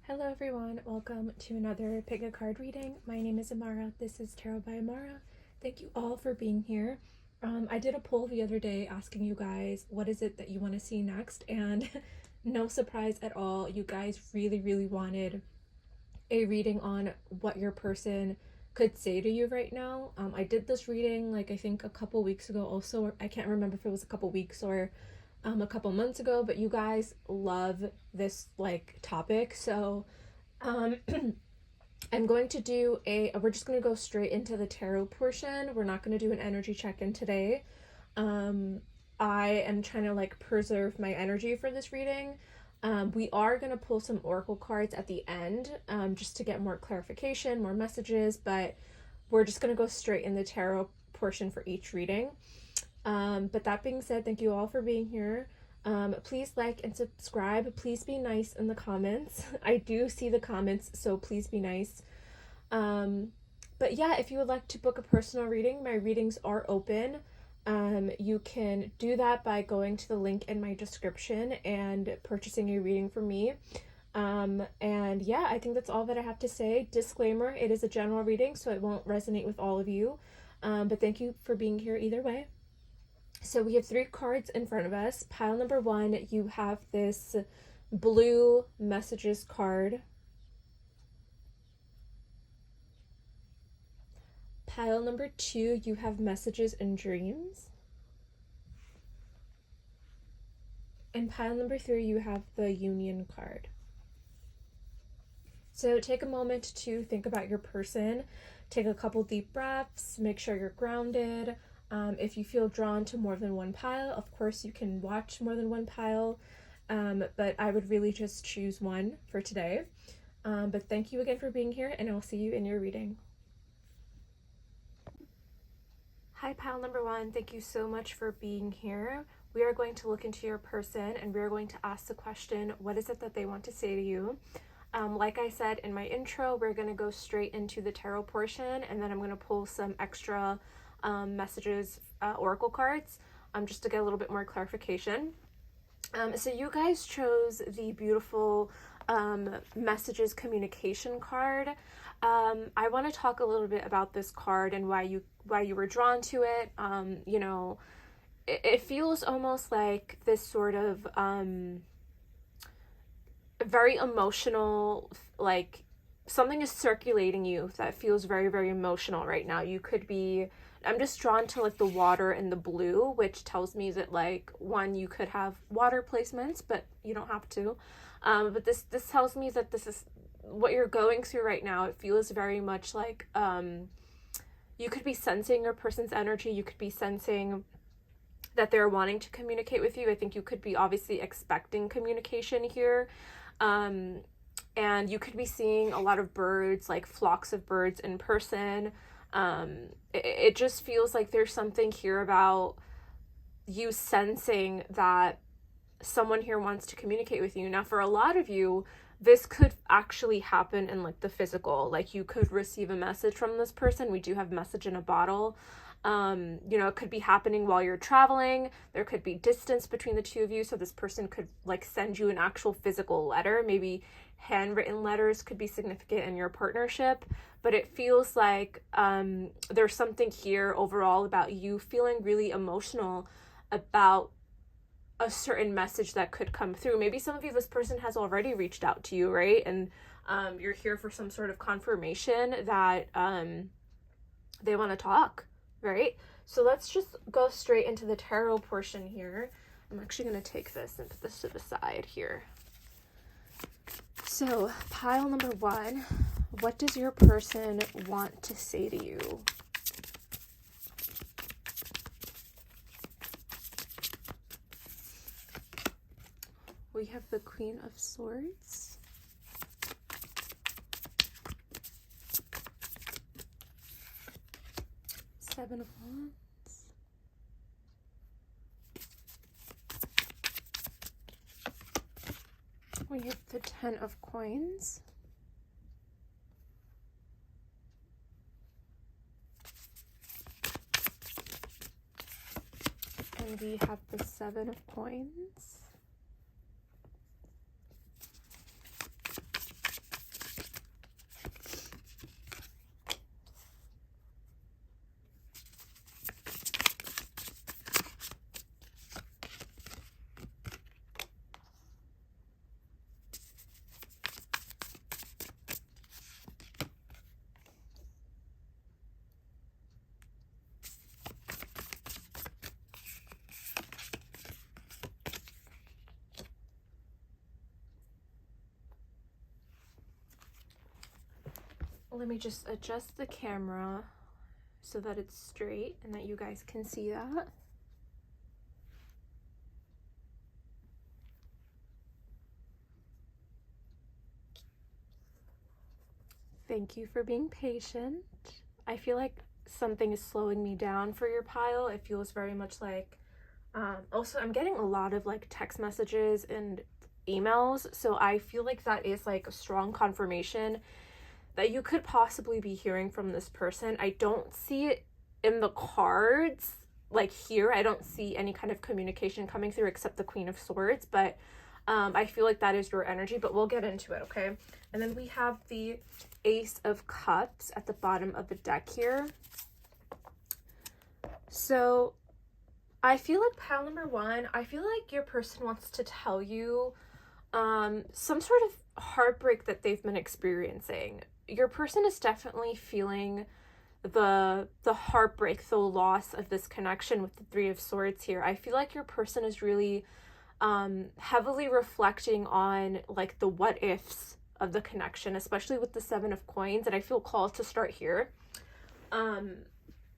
Hello everyone, welcome to another Pick a Card reading. My name is Amara, this is Tarot by Amara. Thank you all for being here. I did a poll the other day asking you guys what is it that you want to see next, and no surprise at all, you guys really wanted a reading on what your person could say to you right now. I did this reading I think a couple weeks ago also, or I can't remember if it was a couple weeks or a couple months ago, but you guys love this topic, so I'm going to do we're just going to go straight into the tarot portion. We're not going to do an energy check-in today. I am trying to preserve my energy for this reading. We are going to pull some oracle cards at the end, just to get more clarification, more messages, but we're just going to go straight in the tarot portion for each reading. But that being said, thank you all for being here. Please like and subscribe. Please be nice in the comments. I do see the comments, so please be nice. But yeah, if you would like to book a personal reading, my readings are open. You can do that by going to the link in my description and purchasing a reading from me. And yeah, I think that's all that I have to say. Disclaimer, it is a general reading, so it won't resonate with all of you. But thank you for being here either way. So we have 3 cards in front of us. Pile number 1, you have this blue messages card. Pile number 2, you have messages and dreams. And pile number 3, you have the union card. So take a moment to think about your person. Take a couple deep breaths. Make sure you're grounded. If you feel drawn to more than one pile, of course you can watch more than one pile, but I would really just choose one for today. But thank you again for being here, and I'll see you in your reading. Hi, pile number 1. Thank you so much for being here. We are going to look into your person, and we are going to ask the question, what is it that they want to say to you? Like I said in my intro, we're going to go straight into the tarot portion, and then I'm going to pull some extra messages, oracle cards, just to get a little bit more clarification. So you guys chose the beautiful messages communication card. I want to talk a little bit about this card and why you were drawn to it. You know, it feels almost like this sort of very emotional, like something is circulating you that feels very emotional right now. You could be, I'm just drawn to the water and the blue, which tells me that one, you could have water placements, but you don't have to. But this tells me that this is what you're going through right now. It feels very much like you could be sensing your person's energy. You could be sensing that they're wanting to communicate with you. I think you could be obviously expecting communication here. And you could be seeing a lot of birds, flocks of birds in person. It just feels like there's something here about you sensing that someone here wants to communicate with you. Now, for a lot of you, this could actually happen in the physical. You could receive a message from this person. We do have message in a bottle. You know, it could be happening while you're traveling. There could be distance between the two of you, so this person could send you an actual physical letter. Maybe handwritten letters could be significant in your partnership, but it feels like there's something here overall about you feeling really emotional about a certain message that could come through. Maybe some of you, this person has already reached out to you, right? And you're here for some sort of confirmation that they want to talk, right? So let's just go straight into the tarot portion here. I'm actually going to take this and put this to the side here. So pile number 1, what does your person want to say to you? We have the Queen of Swords. Seven of Wands. We have the 10 of Coins. And we have the 7 of Coins. Let me just adjust the camera so that it's straight and that you guys can see that. Thank you for being patient. I feel like something is slowing me down for your pile. It feels very much like, also I'm getting a lot of like text messages and emails, so I feel like that is like a strong confirmation that you could possibly be hearing from this person. I don't see it in the cards, like here, I don't see any kind of communication coming through except the Queen of Swords, but I feel like that is your energy, but we'll get into it, okay? And then we have the Ace of Cups at the bottom of the deck here. So I feel like pile number one, I feel like your person wants to tell you some sort of heartbreak that they've been experiencing. Your person is definitely feeling the heartbreak, the loss of this connection with the Three of Swords here. I feel like your person is really heavily reflecting on like the what ifs of the connection, especially with the Seven of Coins, and I feel called to start here.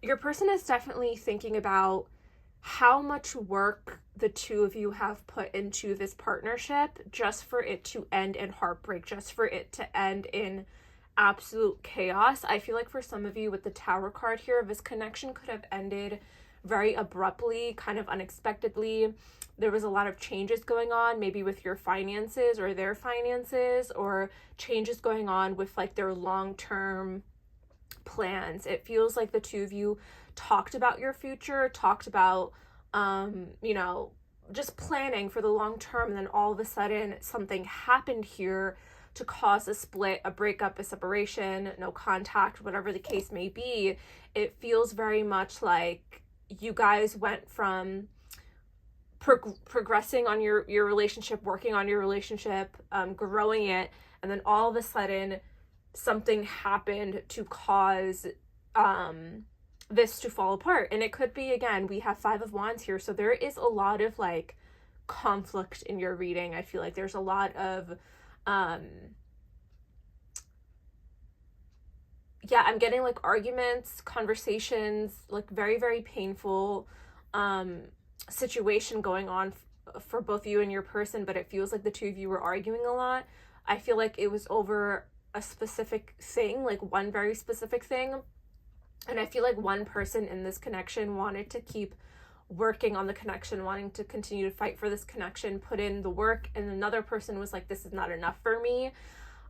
Your person is definitely thinking about how much work the two of you have put into this partnership just for it to end in heartbreak, just for it to end in absolute chaos. I feel like for some of you with the Tower card here, this connection could have ended very abruptly, kind of unexpectedly. There was a lot of changes going on, maybe with your finances or their finances, or changes going on with like their long-term plans. It feels like the two of you talked about your future, talked about, you know, just planning for the long term, and then all of a sudden something happened here to cause a split, a breakup, a separation, no contact, whatever the case may be. It feels very much like you guys went from progressing on your relationship, working on your relationship, growing it, and then all of a sudden something happened to cause this to fall apart. And it could be, again, we have Five of Wands here, so there is a lot of like conflict in your reading. I feel like there's a lot of yeah, I'm getting like arguments, conversations, like very, very painful situation going on for both you and your person, but it feels like the two of you were arguing a lot. I feel like it was over a specific thing, like one very specific thing. And I feel like one person in this connection wanted to keep working on the connection, wanting to continue to fight for this connection, put in the work, and another person was like, this is not enough for me,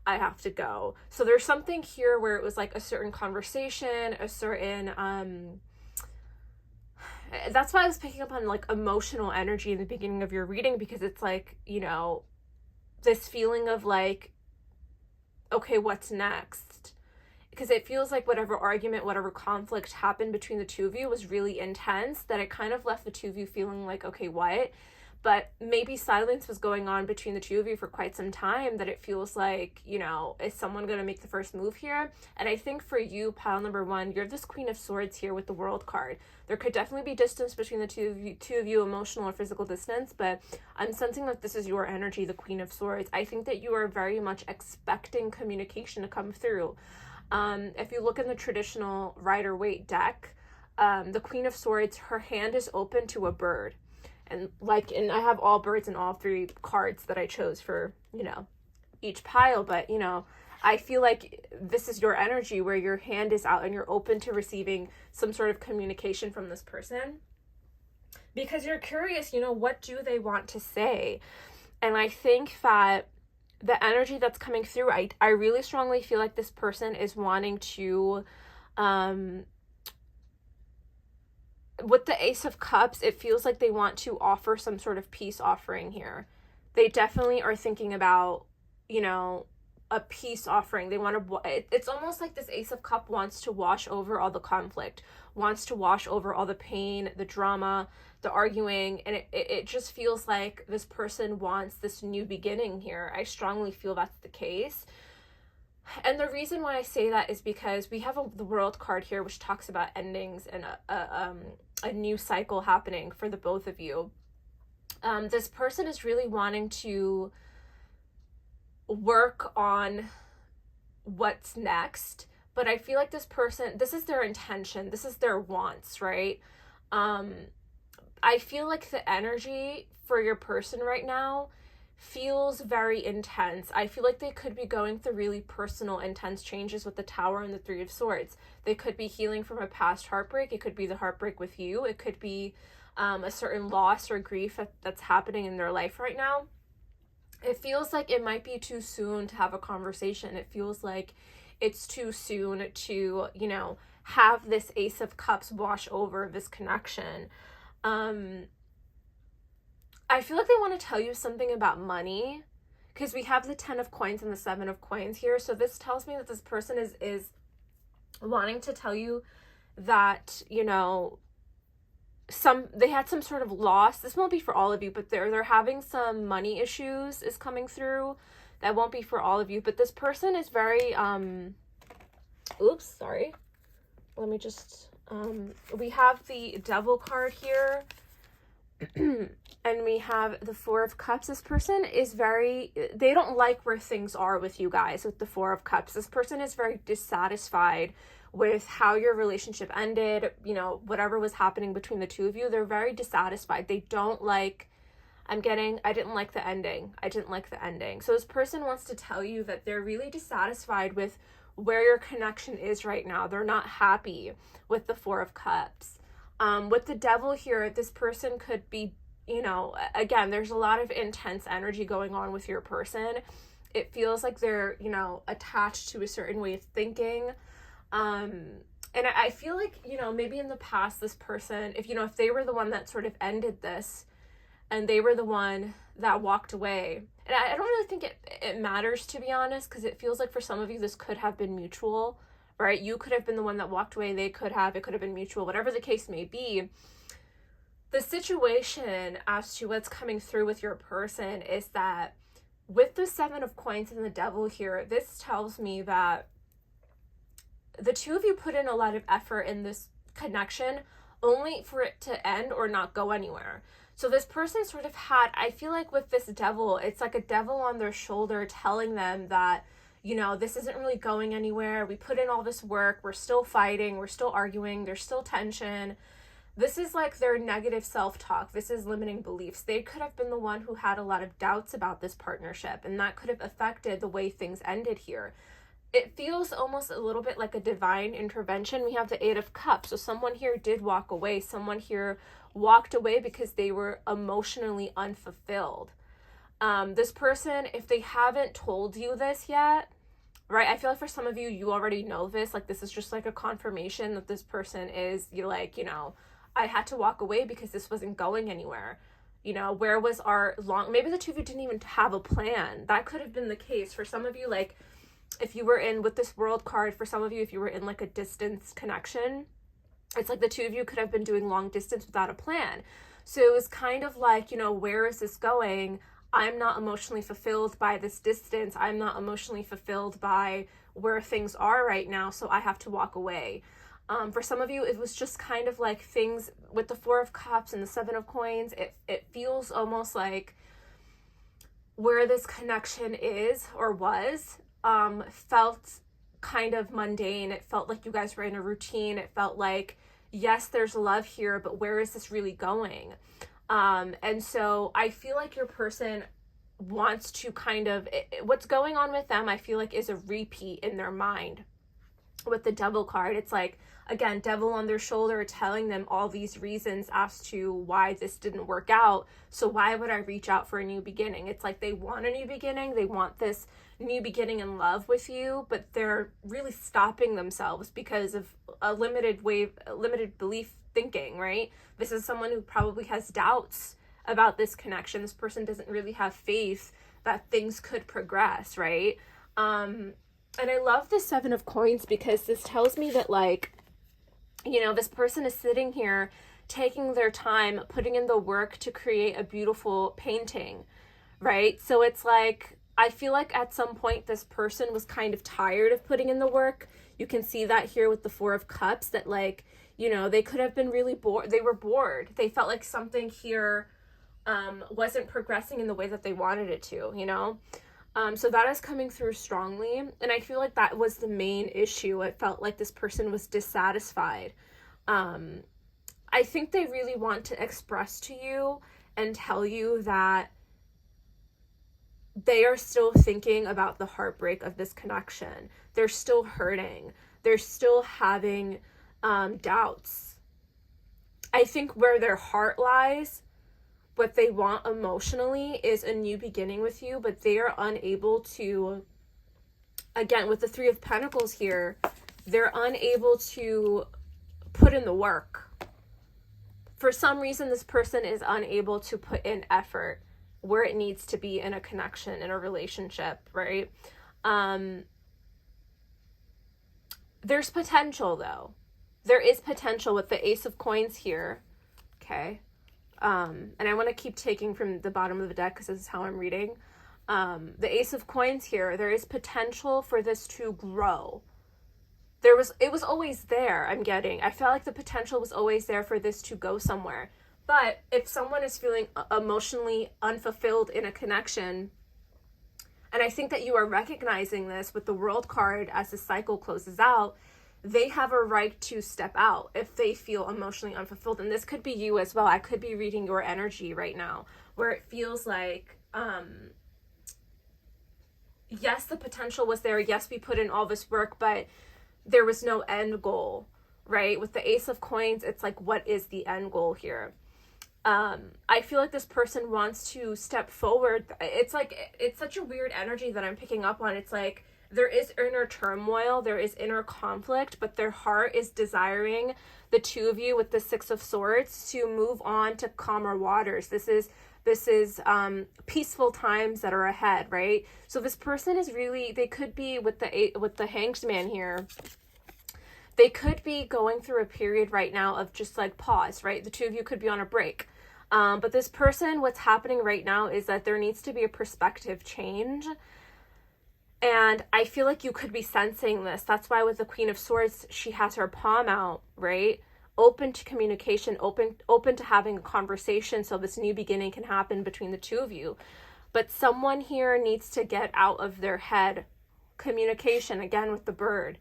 I have to go. So there's something here where it was like a certain conversation, a certain that's why I was picking up on like emotional energy in the beginning of your reading, because it's like, you know, this feeling of like, okay, what's next? Because it feels like whatever argument, whatever conflict happened between the two of you was really intense, that it kind of left the two of you feeling like, okay, what? But maybe silence was going on between the two of you for quite some time, that it feels like, you know, is someone going to make the first move here? And I think for you, pile number one, you're this Queen of Swords here with the World card. There could definitely be distance between the two of you, emotional or physical distance, but I'm sensing that this is your energy, the Queen of Swords. I think that you are very much expecting communication to come through. If you look in the traditional Rider-Waite deck, the Queen of Swords, her hand is open to a bird. And I have all birds in all three cards that I chose for, you know, each pile. But, you know, I feel like this is your energy where your hand is out and you're open to receiving some sort of communication from this person. Because you're curious, you know, what do they want to say? And I think that the energy that's coming through, I really strongly feel like this person is wanting to, with the Ace of Cups, it feels like they want to offer some sort of peace offering here. They definitely are thinking about, you know, a peace offering. They want to, it's almost like this Ace of Cups wants to wash over all the conflict, wants to wash over all the pain, the drama, the arguing, and it just feels like this person wants this new beginning here. I strongly feel that's the case. And the reason why I say that is because we have the World card here, which talks about endings and a new cycle happening for the both of you. This person is really wanting to work on what's next, but I feel like this person, this is their intention, this is their wants, right? I feel like the energy for your person right now feels very intense. I feel like they could be going through really personal, intense changes with the Tower and the Three of Swords. They could be healing from a past heartbreak. It could be the heartbreak with you. It could be a certain loss or grief that's happening in their life right now. It feels like it might be too soon to have a conversation. It feels like it's too soon to, have this Ace of Cups wash over this connection. I feel like they want to tell you something about money, because we have the 10 of Coins and the 7 of Coins here. So this tells me that this person is wanting to tell you that, they had some sort of loss. This won't be for all of you, but they're having some money issues is coming through. That won't be for all of you, but this person is very oops, sorry. Let me just we have the Devil card here. And we have the Four of Cups. This person is they don't like where things are with you guys with the Four of Cups. This person is very dissatisfied with how your relationship ended, whatever was happening between the two of you. They're very dissatisfied. They don't like, I didn't like the ending. I didn't like the ending. So this person wants to tell you that they're really dissatisfied with where your connection is right now. They're not happy with the Four of Cups. With the Devil here, this person could be, again, there's a lot of intense energy going on with your person. It feels like they're, attached to a certain way of thinking. And I feel like, maybe in the past, this person, if they were the one that sort of ended this and they were the one that walked away, and I don't really think it matters, to be honest, because it feels like for some of you, this could have been mutual, right? You could have been the one that walked away. It could have been mutual, whatever the case may be. The situation as to what's coming through with your person is that with the 7 of Coins and the Devil here, this tells me that the two of you put in a lot of effort in this connection only for it to end or not go anywhere. So this person sort of I feel like with this Devil, it's like a devil on their shoulder telling them that, this isn't really going anywhere. We put in all this work. We're still fighting. We're still arguing. There's still tension. This is like their negative self-talk. This is limiting beliefs. They could have been the one who had a lot of doubts about this partnership, and that could have affected the way things ended here. It feels almost a little bit like a divine intervention. We have the 8 of Cups. So someone here did walk away. Someone here walked away because they were emotionally unfulfilled. This person, if they haven't told you this yet, right? I feel like for some of you, you already know this. Like, this is just like a confirmation that this person is, I had to walk away because this wasn't going anywhere. Where was our maybe the two of you didn't even have a plan. That could have been the case. For some of you, like, if you were in with this World card, for some of you, if you were in like a distance connection, it's like the two of you could have been doing long distance without a plan. So it was kind of like, where is this going? I'm not emotionally fulfilled by this distance. I'm not emotionally fulfilled by where things are right now. So I have to walk away. For some of you, it was just kind of like things with the 4 of Cups and the 7 of Coins. It feels almost like where this connection is or was, felt kind of mundane. It felt like you guys were in a routine. It felt like, yes, there's love here, but where is this really going? And so I feel like your person wants to what's going on with them, I feel like, is a repeat in their mind. With the Devil card, it's like, again, devil on their shoulder telling them all these reasons as to why this didn't work out. So why would I reach out for a new beginning? It's like they want a new beginning. They want this new beginning in love with you, but they're really stopping themselves because of a limited belief thinking, right? This is someone who probably has doubts about this connection. This person doesn't really have faith that things could progress, right? And I love the 7 of Coins because this tells me that, like, this person is sitting here taking their time, putting in the work to create a beautiful painting, right? So it's like, I feel like at some point this person was kind of tired of putting in the work. You can see that here with the 4 of Cups, that, like, they could have been really bored. They were bored. They felt like something here wasn't progressing in the way that they wanted it to, So that is coming through strongly. And I feel like that was the main issue. It felt like this person was dissatisfied. I think they really want to express to you and tell you that they are still thinking about the heartbreak of this connection. They're still hurting. They're still having doubts. I think where their heart lies, what they want emotionally is a new beginning with you, but they are unable to, again, with the Three of Pentacles here, they're unable to put in the work. For some reason, this person is unable to put in effort where it needs to be in a connection, in a relationship, right? There's potential, though. There is potential with the Ace of Coins here, okay? And I want to keep taking from the bottom of the deck because this is how I'm reading. The Ace of Coins here, there is potential for this to grow. It was always there, I'm getting. I felt like the potential was always there for this to go somewhere. But if someone is feeling emotionally unfulfilled in a connection, and I think that you are recognizing this with the World card as the cycle closes out, they have a right to step out if they feel emotionally unfulfilled. And this could be you as well. I could be reading your energy right now, where it feels like, yes, the potential was there. Yes, we put in all this work, but there was no end goal, right? With the Ace of Coins, it's like, what is the end goal here? I feel like this person wants to step forward. It's like, it's such a weird energy that I'm picking up on. It's like, there is inner turmoil, there is inner conflict, but their heart is desiring the two of you with the Six of Swords to move on to calmer waters. This is peaceful times that are ahead, right? So this person is really, they could be with the Hanged Man here. They could be going through a period right now of just like pause, right? The two of you could be on a break. But this person, what's happening right now is that there needs to be a perspective change. And I feel like you could be sensing this. That's why with the Queen of Swords, she has her palm out, right? Open to communication, open to having a conversation so this new beginning can happen between the two of you. But someone here needs to get out of their head. Communication, again, with the bird.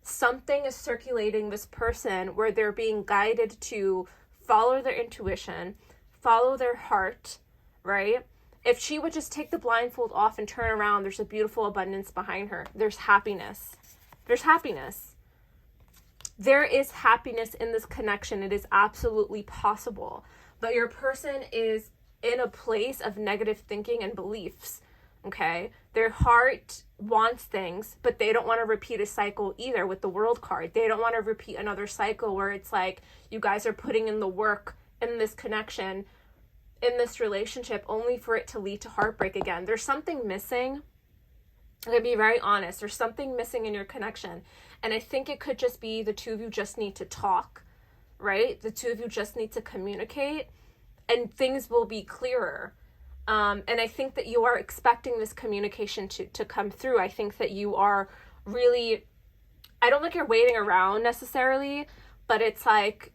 Something is circulating this person where they're being guided to follow their intuition, follow their heart, right? If she would just take the blindfold off and turn around, there's a beautiful abundance behind her. There's happiness. There's happiness. There is happiness in this connection. It is absolutely possible. But your person is in a place of negative thinking and beliefs, okay? Their heart wants things, but they don't want to repeat a cycle either with the World card. They don't want to repeat another cycle where it's like you guys are putting in the work in this connection, in this relationship, only for it to lead to heartbreak again. There's something missing. I'm going to be very honest. There's something missing in your connection. And I think it could just be the two of you just need to talk, right? The two of you just need to communicate and things will be clearer. And I think that you are expecting this communication to come through. I think that you are really, I don't think you're waiting around necessarily, but it's like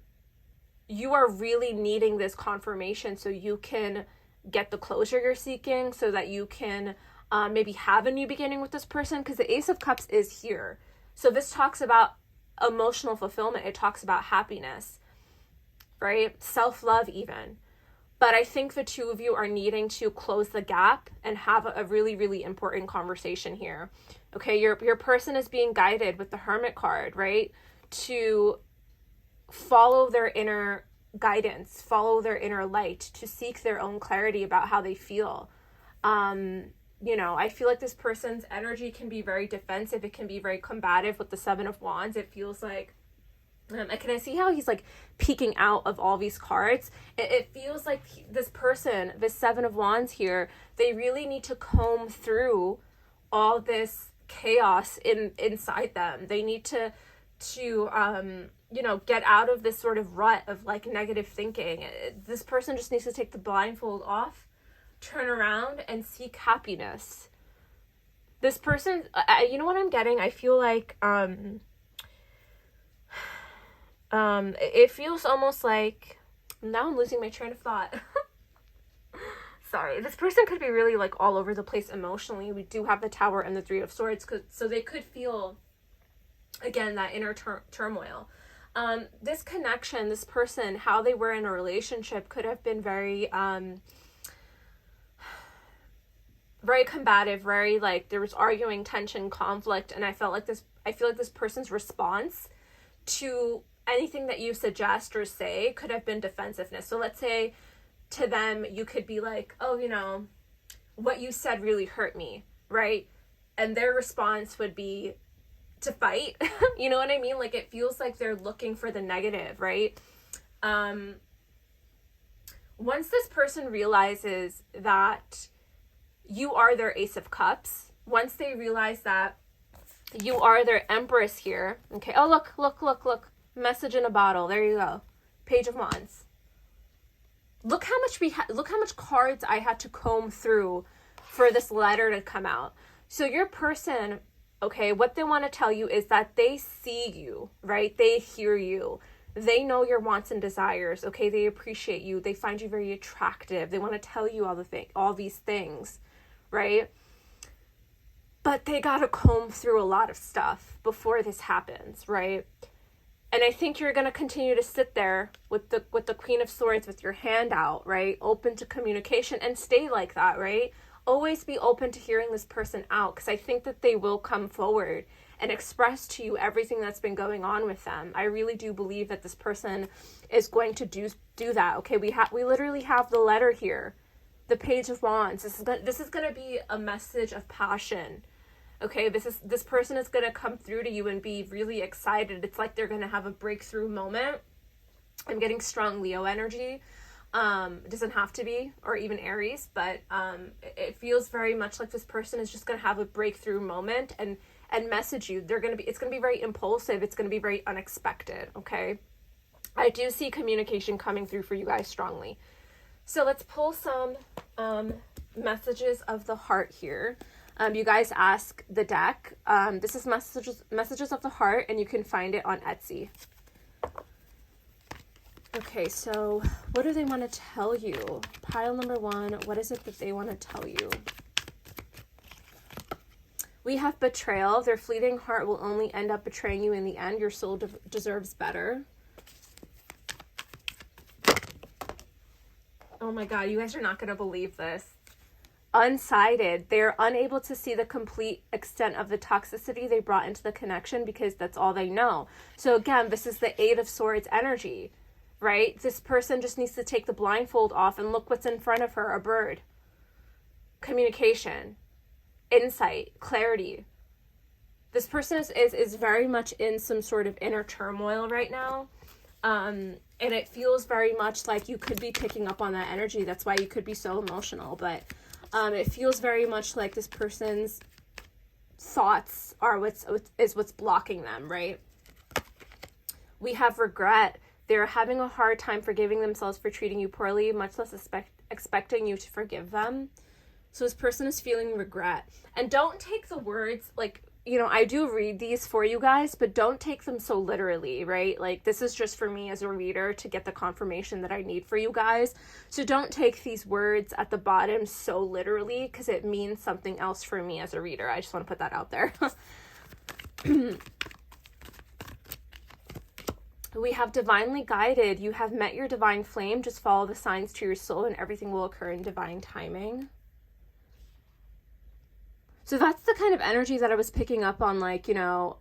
you are really needing this confirmation so you can get the closure you're seeking, so that you can maybe have a new beginning with this person, because the Ace of Cups is here. So this talks about emotional fulfillment. It talks about happiness, right? Self-love even. But I think the two of you are needing to close the gap and have a really, really important conversation here. Okay, your person is being guided with the Hermit card, right? To follow their inner guidance, follow their inner light, to seek their own clarity about how they feel. I feel like this person's energy can be very defensive. It can be very combative with the Seven of Wands. It feels like, can I see how he's like peeking out of all these cards? It feels like this person, this Seven of Wands here, they really need to comb through all this chaos inside them. They need to get out of this sort of rut of like negative thinking. This person just needs to take the blindfold off, turn around and seek happiness. This person, you know what I'm getting? I feel like, it feels almost like, now I'm losing my train of thought. sorry. This person could be really like all over the place emotionally. We do have the Tower and the Three of Swords, so they could feel, again, that inner turmoil. This connection, this person, how they were in a relationship could have been very, very combative, very like there was arguing, tension, conflict, and I feel like this person's response to anything that you suggest or say could have been defensiveness. So let's say to them, you could be like, oh, you know, what you said really hurt me, right? And their response would be to fight. You know what I mean? Like, it feels like they're looking for the negative, right? Once this person realizes that you are their Ace of Cups, once they realize that you are their Empress here, okay, oh, look, message in a bottle, there you go, Page of Wands. Look how much cards I had to comb through for this letter to come out. So your person, okay, what they want to tell you is that they see you, right? They hear you. They know your wants and desires, okay? They appreciate you. They find you very attractive. They want to tell you all these things, right? But they got to comb through a lot of stuff before this happens, right? And I think you're going to continue to sit there with the Queen of Swords with your hand out, right? Open to communication, and stay like that, right? Always be open to hearing this person out, because I think that they will come forward and express to you everything that's been going on with them. I really do believe that this person is going to do that. Okay, we literally have the letter here, the Page of Wands. This is going to be a message of passion. Okay, this person is going to come through to you and be really excited. It's like they're going to have a breakthrough moment. I'm getting strong Leo energy. It doesn't have to be, or even Aries, but it feels very much like this person is just going to have a breakthrough moment and message you. It's going to be very impulsive. It's going to be very unexpected, okay? I do see communication coming through for you guys strongly. So let's pull some messages of the heart here. You guys ask the deck. This is messages of the heart, and you can find it on Etsy. Okay, so what do they want to tell you? Pile number one, what is it that they want to tell you? We have betrayal. Their fleeting heart will only end up betraying you in the end. Your soul deserves better. Oh my God, you guys are not going to believe this. Unsided. They're unable to see the complete extent of the toxicity they brought into the connection because that's all they know. So again, this is the Eight of Swords energy, right? This person just needs to take the blindfold off and look what's in front of her, a bird. Communication, insight, clarity. This person is very much in some sort of inner turmoil right now. And it feels very much like you could be picking up on that energy. That's why you could be so emotional. But it feels very much like this person's thoughts are what's blocking them, right? We have regret. They're having a hard time forgiving themselves for treating you poorly, much less expecting you to forgive them. So this person is feeling regret. And don't take the words, like, you know, I do read these for you guys, but don't take them so literally, right? Like, this is just for me as a reader to get the confirmation that I need for you guys. So don't take these words at the bottom so literally, because it means something else for me as a reader. I just want to put that out there. We have divinely guided. You have met your divine flame. Just follow the signs to your soul and everything will occur in divine timing. So that's the kind of energy that I was picking up on, like, you know,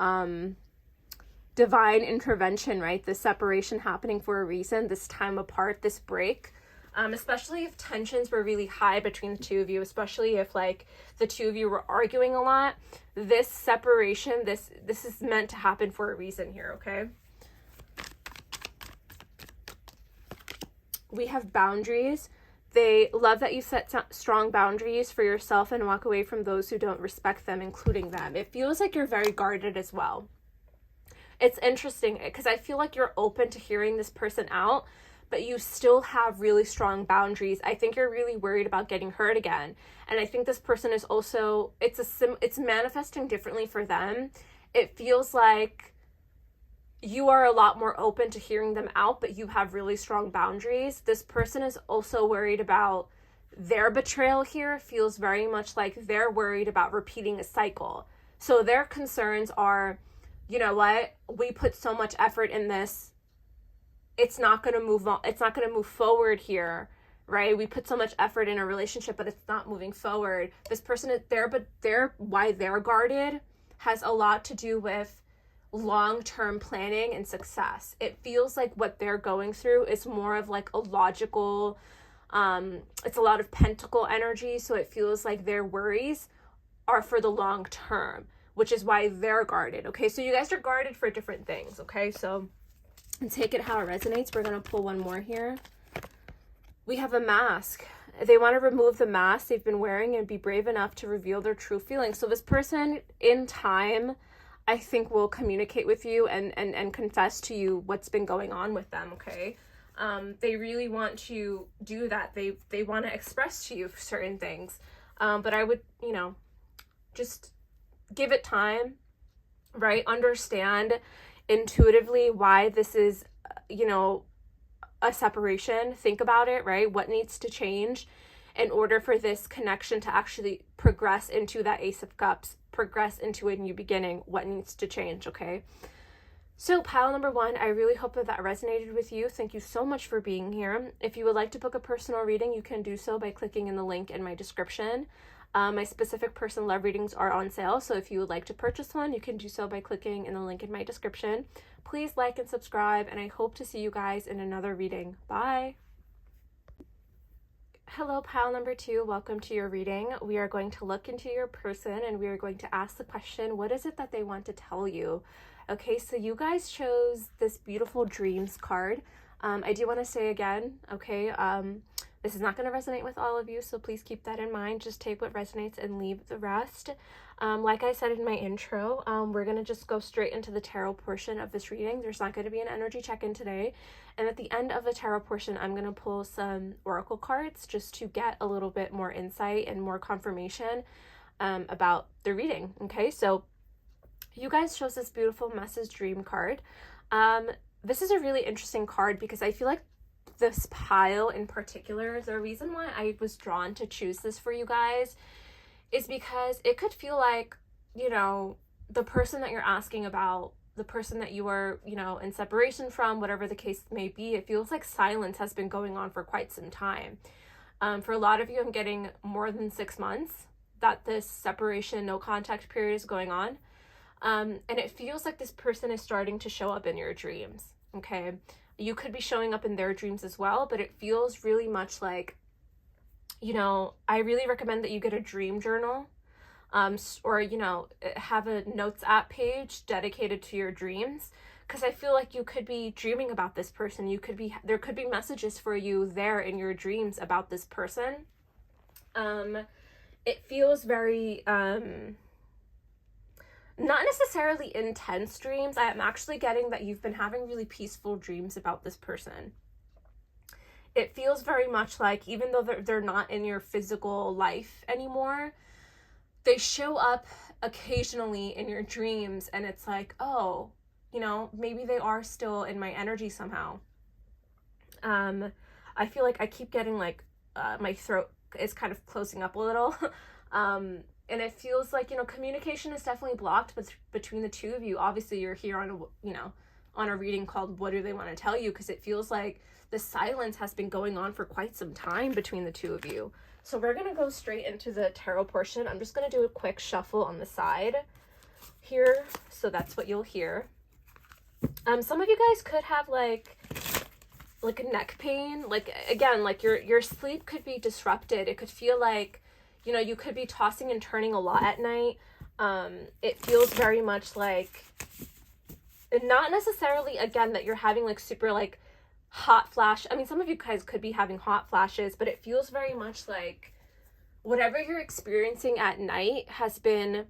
divine intervention, right? The separation happening for a reason, this time apart, this break, especially if tensions were really high between the two of you, especially if, like, the two of you were arguing a lot. This separation, this is meant to happen for a reason here, okay? We have boundaries. They love that you set strong boundaries for yourself and walk away from those who don't respect them, including them. It feels like you're very guarded as well. It's interesting because I feel like you're open to hearing this person out, but you still have really strong boundaries. I think you're really worried about getting hurt again. And I think this person is also, it's manifesting differently for them. It feels like you are a lot more open to hearing them out, but you have really strong boundaries. This person is also worried about their betrayal here feels very much like they're worried about repeating a cycle. So their concerns are, you know what, we put so much effort in this, it's not going to move on, it's not going to move forward here, right? We put so much effort in a relationship, but it's not moving forward. This person is there, but why they're guarded has a lot to do with long-term planning and success. It feels like what they're going through is more of like a logical, it's a lot of pentacle energy, so it feels like their worries are for the long term, which is why they're guarded. Okay, so you guys are guarded for different things. Okay, so take it how it resonates. We're going to pull one more here. We have a mask. They want to remove the mask they've been wearing and be brave enough to reveal their true feelings. So this person in time, I think, will communicate with you and confess to you what's been going on with them. Okay, they really want to do that. They want to express to you certain things, but I would, you know, just give it time, right? Understand intuitively why this is, you know, a separation. Think about it, right? What needs to change in order for this connection to actually progress into that Ace of Cups, progress into a new beginning? What needs to change? Okay, so pile number one, I really hope that resonated with you. Thank you so much for being here. If you would like to book a personal reading, you can do so by clicking in the link in my description. My specific person love readings are on sale, so if you would like to purchase one, you can do so by clicking in the link in my description. Please like and subscribe, and I hope to see you guys in another reading. Bye! Hello, pile number two. Welcome to your reading. We are going to look into your person, and we are going to ask the question, what is it that they want to tell you? Okay, so you guys chose this beautiful dreams card. I do want to say again, okay, this is not going to resonate with all of you, so please keep that in mind. Just take what resonates and leave the rest. Like I said in my intro, we're going to just go straight into the tarot portion of this reading. There's not going to be an energy check-in today. And at the end of the tarot portion, I'm going to pull some oracle cards just to get a little bit more insight and more confirmation about the reading. Okay, so you guys chose this beautiful message dream card. This is a really interesting card because I feel like this pile in particular, the reason why I was drawn to choose this for you guys is because it could feel like, you know, the person that you're asking about, the person that you are, you know, in separation from, whatever the case may be, it feels like silence has been going on for quite some time. For a lot of you, I'm getting more than 6 months that this separation, no contact period is going on. And it feels like this person is starting to show up in your dreams, okay? You could be showing up in their dreams as well, but it feels really much like, you know, I really recommend that you get a dream journal, or, you know, have a notes app page dedicated to your dreams, because I feel like you could be dreaming about this person. There could be messages for you there in your dreams about this person. It feels very, not necessarily intense dreams. I am actually getting that you've been having really peaceful dreams about this person. It feels very much like, even though they're not in your physical life anymore, they show up occasionally in your dreams, and it's like, oh, you know, maybe they are still in my energy somehow. I feel like I keep getting like, my throat is kind of closing up a little. And it feels like, you know, communication is definitely blocked between the two of you. Obviously, you're here on a reading called What Do They Want to Tell You? Because it feels like the silence has been going on for quite some time between the two of you. So we're going to go straight into the tarot portion. I'm just going to do a quick shuffle on the side here. So that's what you'll hear. Some of you guys could have like a neck pain. Like, again, like your sleep could be disrupted. It could feel like, you know, you could be tossing and turning a lot at night. It feels very much like, not necessarily, again, that you're having like super like hot flash. I mean, some of you guys could be having hot flashes, but it feels very much like whatever you're experiencing at night has been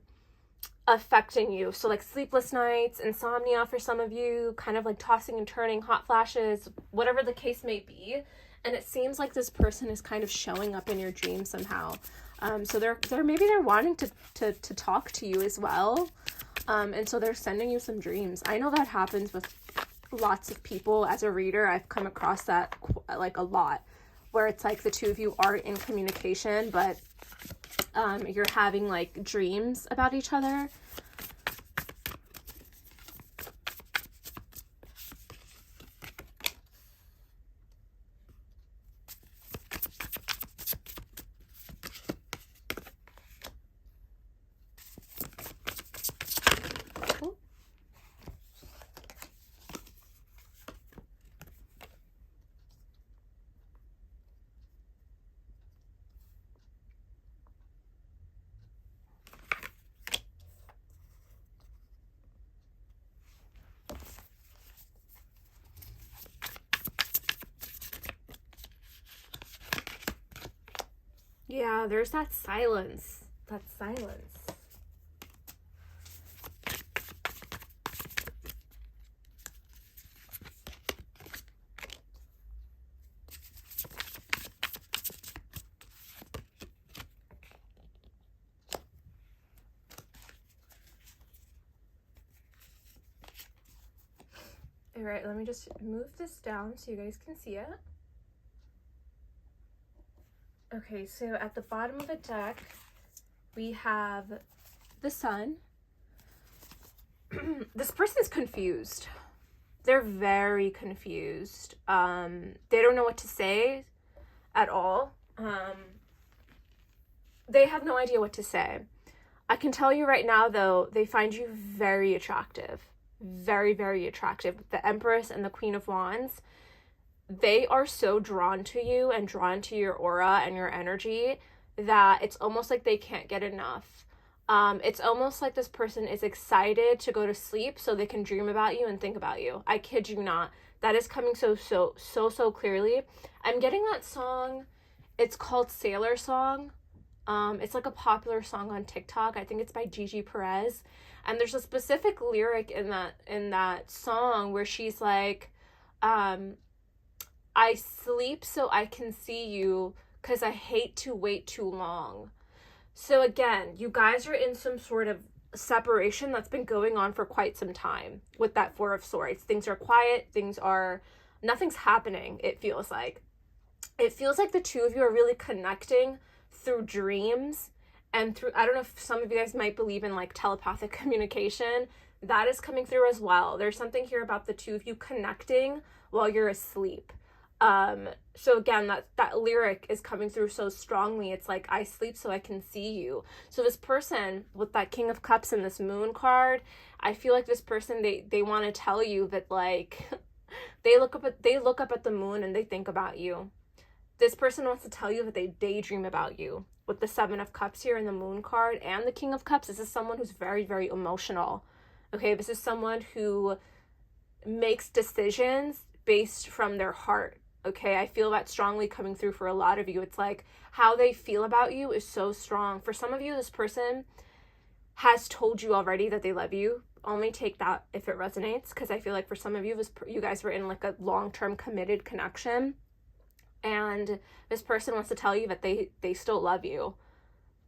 affecting you. So like sleepless nights, insomnia for some of you, kind of like tossing and turning, hot flashes, whatever the case may be. And it seems like this person is kind of showing up in your dreams somehow. So they're wanting to talk to you as well. And so they're sending you some dreams. I know that happens with lots of people. As a reader, I've come across that like a lot, where it's like the two of you are in communication, but you're having like dreams about each other. Yeah, there's that silence. That silence. All right, let me just move this down so you guys can see it. Okay, so at the bottom of the deck, we have the Sun. This person's confused. They're very confused. They don't know what to say at all. They have no idea what to say. I can tell you right now, though, they find you very attractive. Very, very attractive. The Empress and the Queen of Wands, they are so drawn to you and drawn to your aura and your energy that it's almost like they can't get enough. It's almost like this person is excited to go to sleep so they can dream about you and think about you. I kid you not. That is coming so clearly. I'm getting that song. It's called Sailor Song. It's like a popular song on TikTok. I think it's by Gigi Perez. And there's a specific lyric in that song where she's like, I sleep so I can see you because I hate to wait too long. So again, you guys are in some sort of separation that's been going on for quite some time with that Four of Swords. Things are quiet. Nothing's happening, it feels like. It feels like the two of you are really connecting through dreams and through, I don't know if some of you guys might believe in like telepathic communication. That is coming through as well. There's something here about the two of you connecting while you're asleep. So again, that lyric is coming through so strongly. It's like, I sleep so I can see you. So this person with that King of Cups and this Moon card, I feel like this person, they want to tell you that like, they look up at the moon and they think about you. This person wants to tell you that they daydream about you. With the Seven of Cups here and the Moon card and the King of Cups, this is someone who's very, very emotional. Okay, this is someone who makes decisions based from their heart. Okay, I feel that strongly coming through for a lot of you. It's like how they feel about you is so strong. For some of you, this person has told you already that they love you. Only take that if it resonates, because I feel like for some of you, you guys were in like a long-term committed connection. And this person wants to tell you that they still love you.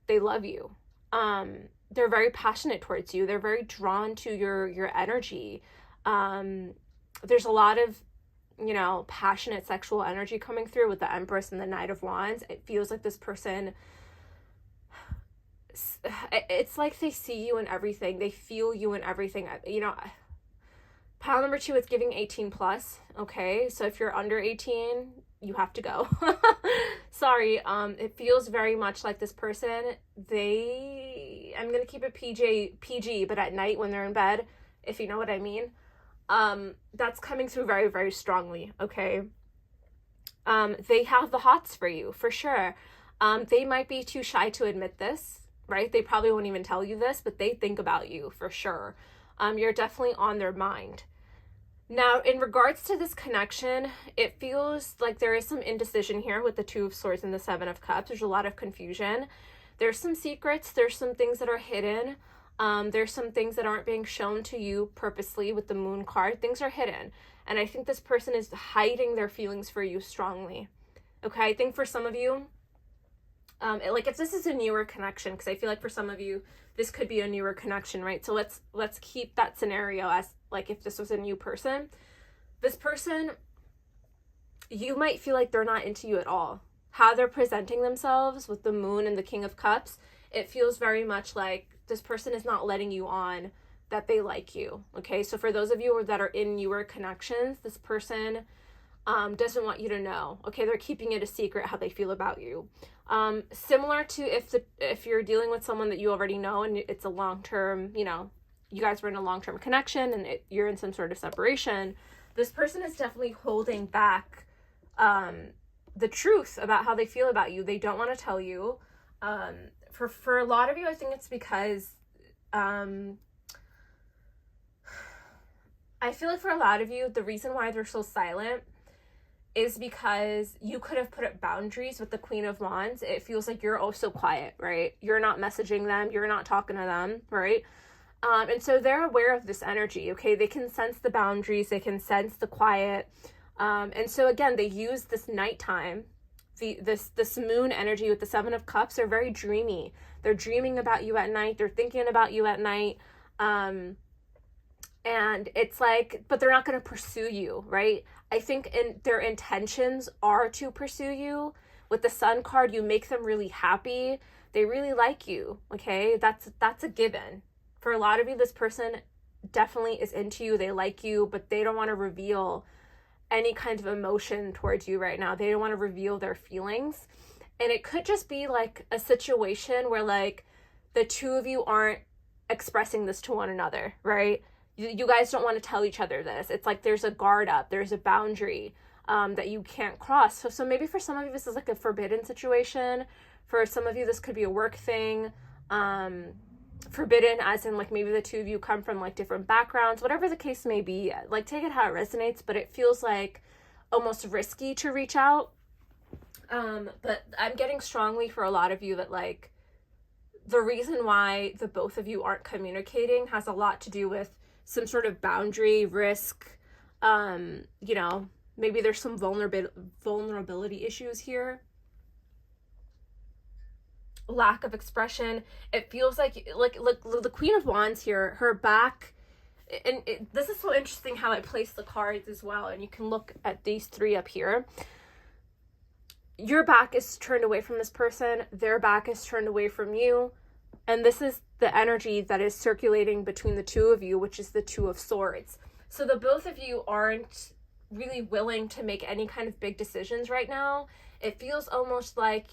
They love you. They're very passionate towards you. They're very drawn to your energy. There's a lot of, passionate sexual energy coming through with the Empress and the Knight of Wands. It feels like this person, it's like they see you in everything. They feel you in everything. Pile number 2 is giving 18 plus. Okay, so if you're under 18, you have to go. Sorry. It feels very much like this person, I'm gonna keep it PG, but at night when they're in bed, if you know what I mean, that's coming through very, very strongly. Okay. They have the hots for you, for sure. They might be too shy to admit this, right? They probably won't even tell you this, but they think about you for sure. You're definitely on their mind. Now, in regards to this connection, it feels like there is some indecision here with the Two of Swords and the Seven of Cups. There's a lot of confusion. There's some secrets. There's some things that are hidden. There's some things that aren't being shown to you purposely with the Moon card. Things are hidden. And I think this person is hiding their feelings for you strongly. Okay, I think for some of you, if this is a newer connection, because I feel like for some of you, this could be a newer connection, right? So let's keep that scenario as like if this was a new person. This person, you might feel like they're not into you at all. How they're presenting themselves with the Moon and the King of Cups, it feels very much like this person is not letting you on that they like you. Okay, so for those of you that are in newer connections, this person doesn't want you to know. Okay, they're keeping it a secret how they feel about you. Similar to if you're dealing with someone that you already know and it's a long-term, you guys were in a long-term connection and you're in some sort of separation, this person is definitely holding back the truth about how they feel about you. They don't want to tell you. For a lot of you, I think it's because I feel like for a lot of you, the reason why they're so silent is because you could have put up boundaries with the Queen of Wands. It feels like you're also quiet, right? You're not messaging them. You're not talking to them, right? And so they're aware of this energy, okay? They can sense the boundaries. They can sense the quiet. And so again, they use this nighttime, this moon energy with the Seven of Cups. They're very dreamy. They're dreaming about you at night. They're thinking about you at night. And it's like, but they're not going to pursue you, right? I think their intentions are to pursue you. With the Sun card, you make them really happy. They really like you, okay? That's a given. For a lot of you, this person definitely is into you. They like you, but they don't want to reveal any kind of emotion towards you right now. They don't want to reveal their feelings. And it could just be like a situation where like the two of you aren't expressing this to one another, right? You guys don't want to tell each other this. It's like there's a guard up, there's a boundary that you can't cross. So maybe for some of you, this is like a forbidden situation. For some of you, this could be a work thing. Forbidden as in like maybe the two of you come from like different backgrounds, whatever the case may be. Like take it how it resonates, but it feels like almost risky to reach out. But I'm getting strongly for a lot of you that like the reason why the both of you aren't communicating has a lot to do with some sort of boundary, risk, maybe there's some vulnerability issues here. Lack of expression. It feels like the Queen of Wands here, her back, and this is so interesting how I place the cards as well, and you can look at these three up here. Your back is turned away from this person, their back is turned away from you, and this is the energy that is circulating between the two of you, which is the Two of Swords. So the both of you aren't really willing to make any kind of big decisions right now. It feels almost like,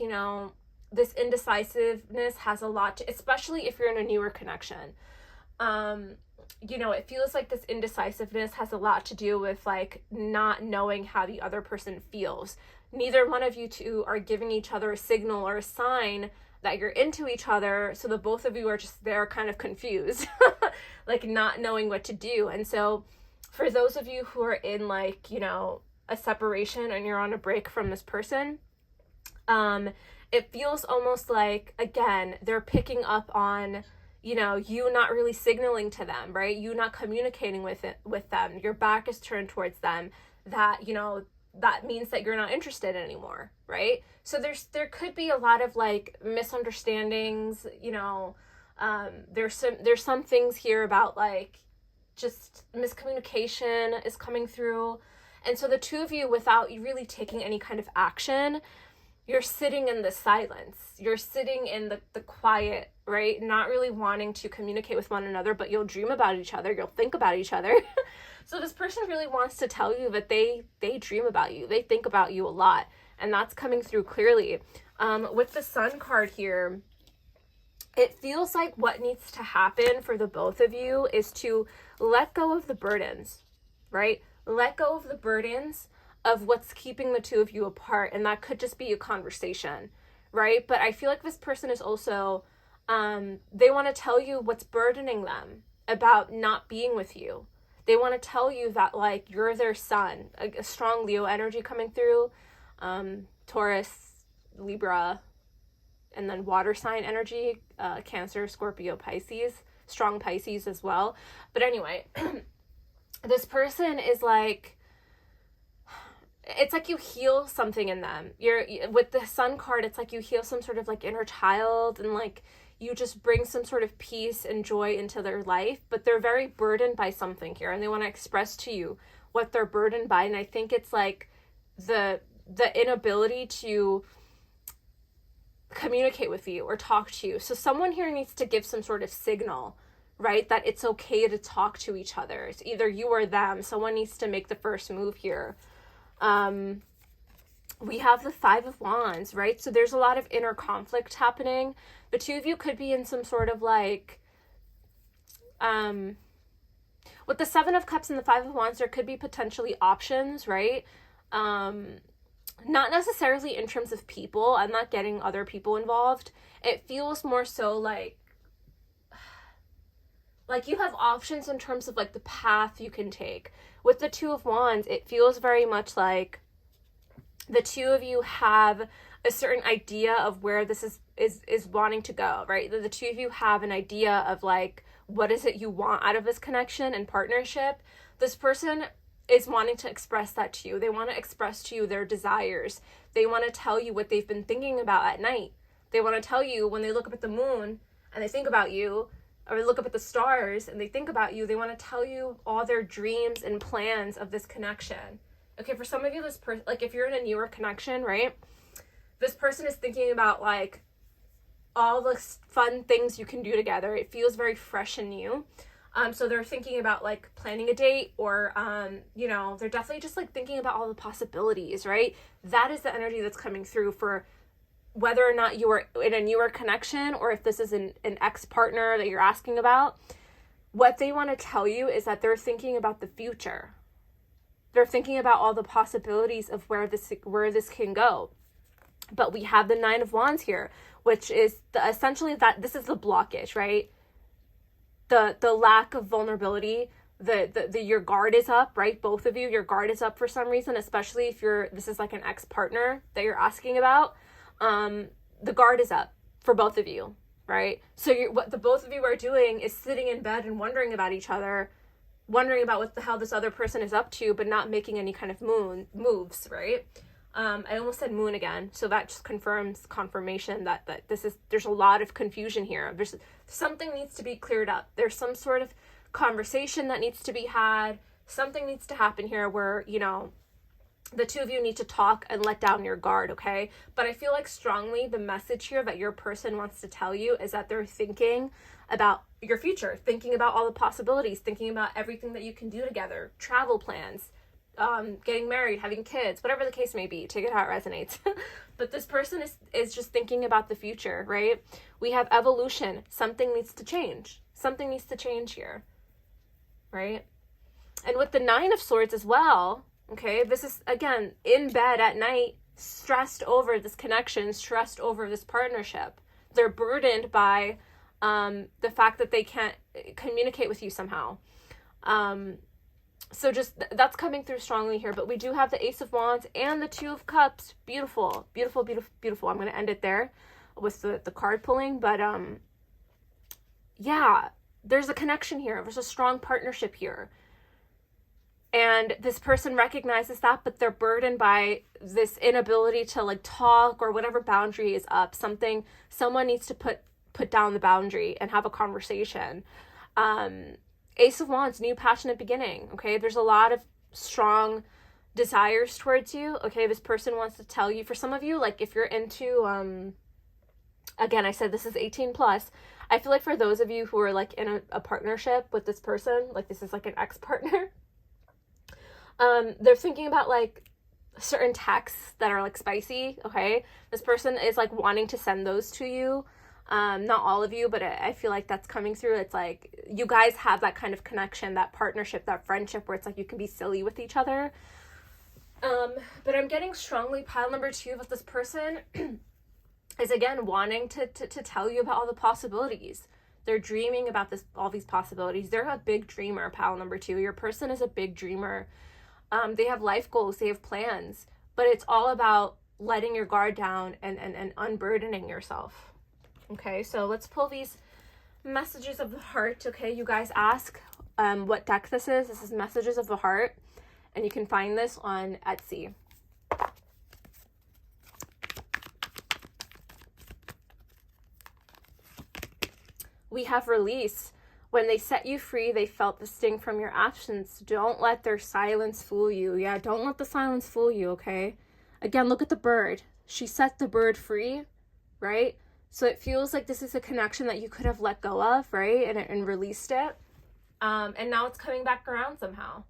this indecisiveness has a lot to, especially if you're in a newer connection. It feels like this indecisiveness has a lot to do with like not knowing how the other person feels. Neither one of you two are giving each other a signal or a sign that you're into each other. So the both of you are just there kind of confused, like not knowing what to do. And so for those of you who are in like, a separation and you're on a break from this person, it feels almost like, again, they're picking up on, you not really signaling to them, right? You not communicating with them. Your back is turned towards them. That, that means that you're not interested anymore, right? So there could be a lot of like misunderstandings, there's some things here about like just miscommunication is coming through. And so the two of you, without you really taking any kind of action, you're sitting in the silence. You're sitting in the quiet, right? Not really wanting to communicate with one another, but you'll dream about each other. You'll think about each other. So this person really wants to tell you that they dream about you. They think about you a lot. And that's coming through clearly. With the Sun card here, it feels like what needs to happen for the both of you is to let go of the burdens, right? Let go of the burdens of what's keeping the two of you apart. And that could just be a conversation, right? But I feel like this person is also, they want to tell you what's burdening them about not being with you. They want to tell you that like you're their sun, a strong Leo energy coming through, Taurus, Libra, and then water sign energy, Cancer, Scorpio, Pisces, strong Pisces as well. But anyway, this person is like, it's like you heal something in them. With the Sun card, it's like you heal some sort of like inner child, and like you just bring some sort of peace and joy into their life, but they're very burdened by something here, and they want to express to you what they're burdened by. And I think it's like the inability to communicate with you or talk to you. So someone here needs to give some sort of signal, right? That it's okay to talk to each other. It's either you or them. Someone needs to make the first move here. We have the Five of Wands, right? So there's a lot of inner conflict happening. The two of you could be in some sort of like, with the Seven of Cups and the Five of Wands, there could be potentially options, right? Not necessarily in terms of people. I'm not getting other people involved. It feels more so like you have options in terms of like the path you can take. With the Two of Wands, it feels very much like the two of you have a certain idea of where this is wanting to go, right? The two of you have an idea of like, what is it you want out of this connection and partnership? This person is wanting to express that to you. They want to express to you their desires. They want to tell you what they've been thinking about at night. They want to tell you when they look up at the moon and they think about you, or they look up at the stars and they think about you, they want to tell you all their dreams and plans of this connection. Okay, for some of you, this person, like if you're in a newer connection, right? This person is thinking about like all the fun things you can do together. It feels very fresh and new. So they're thinking about like planning a date, or, you know, they're definitely just like thinking about all the possibilities, right? That is the energy that's coming through for whether or not you are in a newer connection, or if this is an ex-partner that you're asking about. What they want to tell you is that they're thinking about the future. They're thinking about all the possibilities of where this can go. But we have the Nine of Wands here, which is essentially that this is the blockage, right? The lack of vulnerability, the your guard is up, right? Both of you, your guard is up for some reason, especially if this is like an ex-partner that you're asking about. The guard is up for both of you, right? So what the both of you are doing is sitting in bed and wondering about each other, wondering about what the hell this other person is up to, but not making any kind of moves, right? I almost said moon again, so that just confirmation that there's a lot of confusion here. There's something needs to be cleared up. There's some sort of conversation that needs to be had. Something needs to happen here where, you know, the two of you need to talk and let down your guard, okay? But I feel like strongly the message here that your person wants to tell you is that they're thinking about your future, thinking about all the possibilities, thinking about everything that you can do together, travel plans, getting married, having kids, whatever the case may be. Take it how it resonates. But this person is just thinking about the future, right? We have evolution. Something needs to change. Something needs to change here, right? And with the Nine of Swords as well, okay, this is, again, in bed at night, stressed over this connection, stressed over this partnership. They're burdened by the fact that they can't communicate with you somehow. So just that's coming through strongly here. But we do have the Ace of Wands and the Two of Cups. Beautiful, beautiful, beautiful, beautiful. I'm going to end it there with the card pulling. But yeah, there's a connection here. There's a strong partnership here. And this person recognizes that, but they're burdened by this inability to like talk, or whatever boundary is up. Someone needs to put down the boundary and have a conversation. Ace of Wands, new passionate beginning. Okay, there's a lot of strong desires towards you. Okay, this person wants to tell you. For some of you, like if you're into again, I said this is 18 plus. I feel like for those of you who are like in a partnership with this person, like this is like an ex-partner, they're thinking about like certain texts that are like spicy. Okay, this person is like wanting to send those to you. Not all of you, but I feel like that's coming through. It's like you guys have that kind of connection, that partnership, that friendship where it's like you can be silly with each other. But I'm getting strongly pile number 2 with this person is again wanting to tell you about all the possibilities. They're dreaming about all these possibilities. They're a big dreamer, pile number 2. Your person is a big dreamer. They have life goals, they have plans, but it's all about letting your guard down and unburdening yourself. Okay, so let's pull these messages of the heart. Okay, you guys ask what deck this is. This is Messages of the Heart, and you can find this on Etsy. We have release. When they set you free, they felt the sting from your absence. Don't let their silence fool you. Yeah, don't let the silence fool you, okay? Again, look at the bird. She set the bird free, right? So it feels like this is a connection that you could have let go of, right? And released it. And now it's coming back around somehow.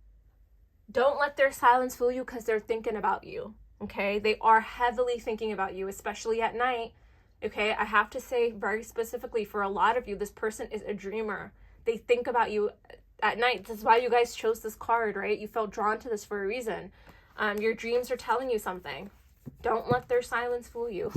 Don't let their silence fool you because they're thinking about you, okay? They are heavily thinking about you, especially at night, okay? I have to say very specifically, for a lot of you, this person is a dreamer. They think about you at night. This is why you guys chose this card, right? You felt drawn to this for a reason. Your dreams are telling you something. Don't let their silence fool you.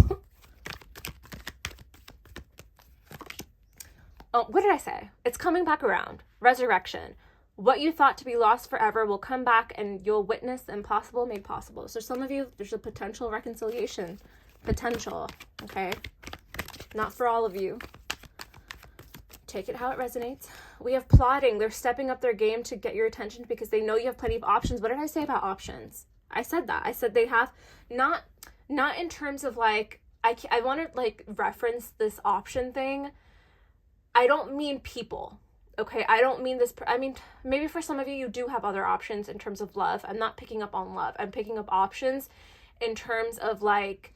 Oh, what did I say? It's coming back around. Resurrection. What you thought to be lost forever will come back and you'll witness the impossible made possible. So some of you, there's a potential reconciliation. Potential, okay? Not for all of you. Take it how it resonates. We have plotting. They're stepping up their game to get your attention because they know you have plenty of options. What did I say about options? I said that. I said they have, not in terms of like, I want to like reference this option thing. I don't mean people. Okay, I don't mean this, I mean, maybe for some of you, you do have other options in terms of love. I'm not picking up on love. I'm picking up options in terms of like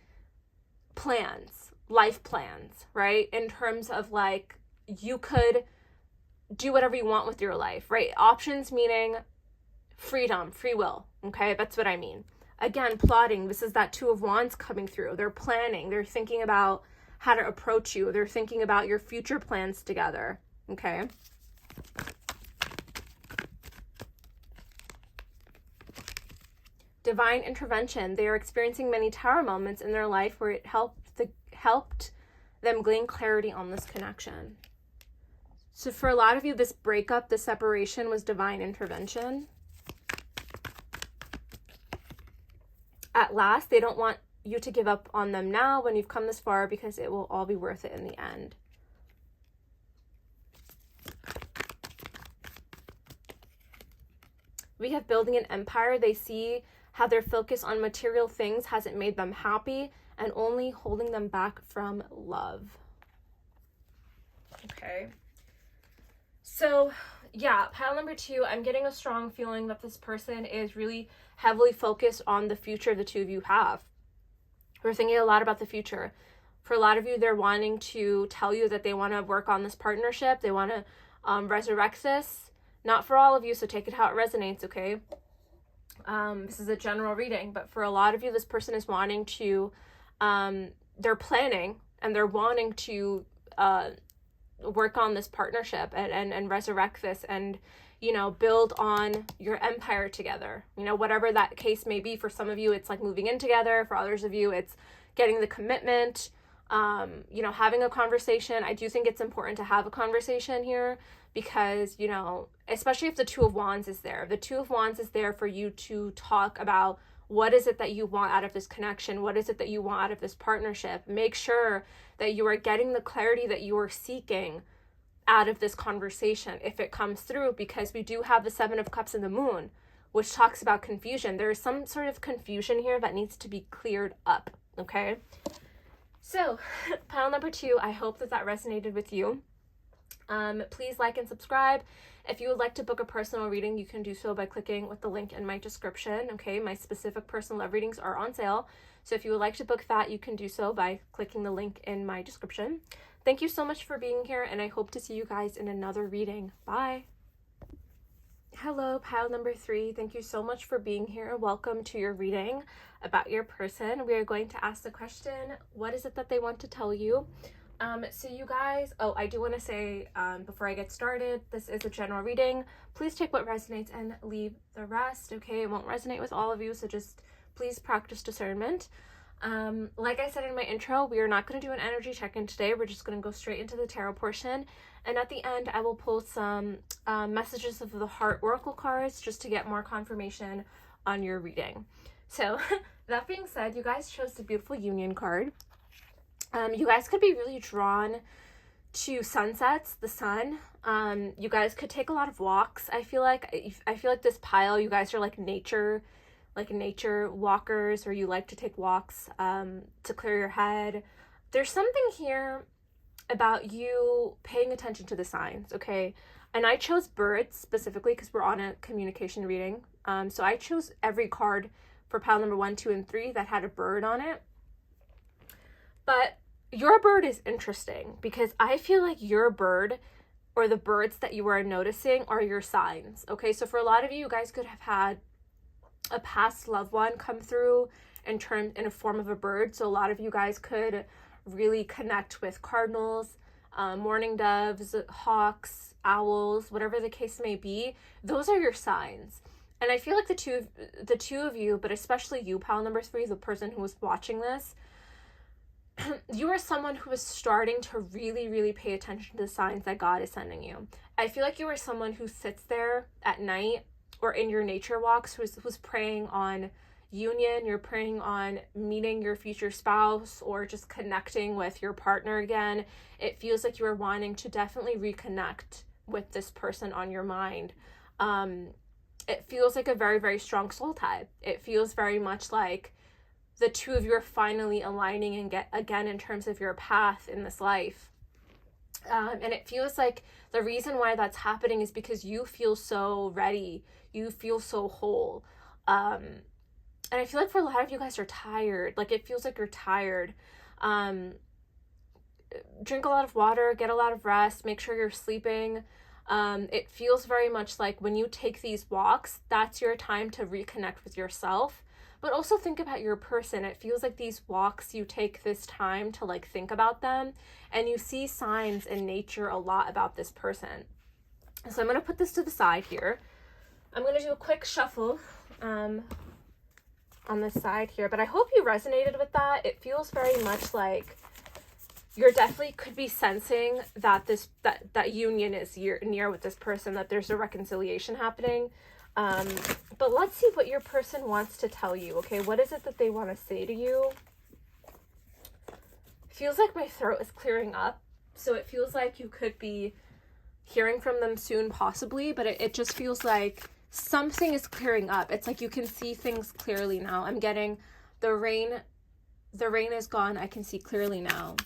plans, life plans, right? In terms of like, you could do whatever you want with your life, right? Options meaning freedom, free will, okay? That's what I mean. Again, plotting, this is that Two of Wands coming through. They're planning, they're thinking about how to approach you. They're thinking about your future plans together, okay? Divine intervention. They are experiencing many tower moments in their life where it helped them gain clarity on this connection. So for a lot of you, this breakup, this separation was divine intervention. At last, they don't want you to give up on them now when you've come this far because it will all be worth it in the end. We have building an empire. They see how their focus on material things hasn't made them happy and only holding them back from love. Okay. So, yeah, pile number 2, I'm getting a strong feeling that this person is really heavily focused on the future the two of you have. We're thinking a lot about the future. For a lot of you, they're wanting to tell you that they want to work on this partnership. They want to resurrect this. Not for all of you, so take it how it resonates, okay? This is a general reading, but for a lot of you, this person is wanting to, they're planning and they're wanting to work on this partnership and resurrect this and, you know, build on your empire together. You know, whatever that case may be. For some of you, it's like moving in together. For others of you, it's getting the commitment, you know, having a conversation. I do think it's important to have a conversation here because, you know, especially if the Two of Wands is there. The Two of Wands is there for you to talk about what is it that you want out of this connection? What is it that you want out of this partnership? Make sure that you are getting the clarity that you are seeking out of this conversation if it comes through, because we do have the Seven of Cups and the Moon, which talks about confusion. There is some sort of confusion here that needs to be cleared up, okay? So, pile number 2, I hope that resonated with you. Please like and subscribe. If you would like to book a personal reading, you can do so by clicking with the link in my description, okay? My specific personal love readings are on sale. So if you would like to book that, you can do so by clicking the link in my description. Thank you so much for being here, and I hope to see you guys in another reading. Bye. Hello, pile number 3. Thank you so much for being here. Welcome to your reading about your person. We are going to ask the question, what is it that they want to tell you? So you guys, I do want to say, before I get started, this is a general reading. Please take what resonates and leave the rest, okay? It won't resonate with all of you, so just please practice discernment. Like I said in my intro, we are not going to do an energy check-in today. We're just going to go straight into the tarot portion. And at the end, I will pull some messages of the heart oracle cards just to get more confirmation on your reading. So that being said, you guys chose the beautiful Union card. You guys could be really drawn to sunsets, the sun. You guys could take a lot of walks. I feel like this pile, you guys are like nature walkers, or you like to take walks to clear your head. There's something here about you paying attention to the signs, okay? And I chose birds specifically because we're on a communication reading. So I chose every card for pile number 1, 2, and 3 that had a bird on it. But your bird is interesting because I feel like your bird, or the birds that you are noticing, are your signs. Okay, so for a lot of you, you guys could have had a past loved one come through and turn in a form of a bird. So a lot of you guys could really connect with cardinals, mourning doves, hawks, owls, whatever the case may be. Those are your signs. And I feel like the two of you, but especially you, pile number 3, the person who was watching this, you are someone who is starting to really, really pay attention to the signs that God is sending you. I feel like you are someone who sits there at night or in your nature walks who's praying on union. You're praying on meeting your future spouse or just connecting with your partner again. It feels like you are wanting to definitely reconnect with this person on your mind. It feels like a very, very strong soul tie. It feels very much like the two of you are finally aligning and get again in terms of your path in this life. And it feels like the reason why that's happening is because you feel so ready. You feel so whole. And I feel like for a lot of you guys are tired. Like it feels like you're tired. Drink a lot of water, get a lot of rest, make sure you're sleeping. It feels very much like when you take these walks, that's your time to reconnect with yourself. But also think about your person. It feels like these walks, you take this time to like think about them, and you see signs in nature a lot about this person. So I'm going to put this to the side here. I'm going to do a quick shuffle on this side here, but I hope you resonated with that. It feels very much like you're definitely could be sensing that that union is near with this person, that there's a reconciliation happening. But let's see what your person wants to tell you, okay? What is it that they want to say to you? Feels like my throat is clearing up, so it feels like you could be hearing from them soon, possibly, but it just feels like something is clearing up. It's like you can see things clearly now. I'm getting the rain is gone. I can see clearly now.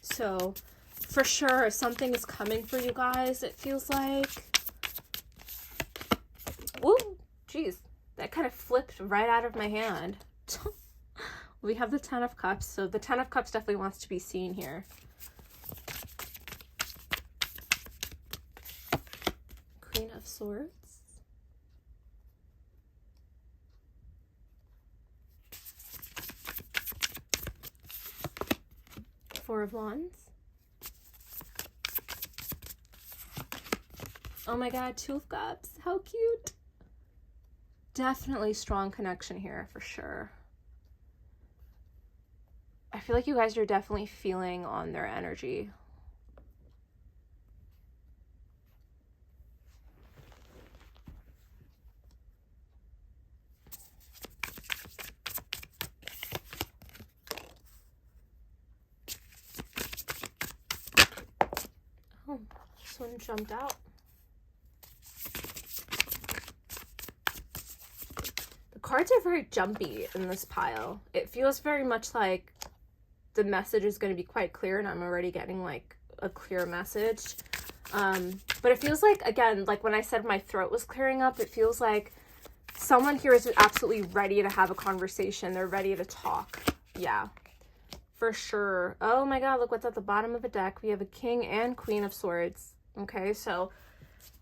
So for sure, something is coming for you guys, it feels like. Whoa, geez, that kind of flipped right out of my hand. We have the 10 of Cups, so the 10 of Cups definitely wants to be seen here. Queen of Swords. Four of Wands. Oh my God, Two of Cups. How cute. Definitely strong connection here for sure. I feel like you guys are definitely feeling on their energy. Oh, this one jumped out. The cards are very jumpy in this pile. It feels very much like the message is going to be quite clear, and I'm already getting like a clear message. But it feels like, again, like when I said my throat was clearing up, it feels like someone here is absolutely ready to have a conversation. They're ready to talk. Yeah, for sure. Oh my God, look what's at the bottom of the deck. We have a King and Queen of Swords. Okay, so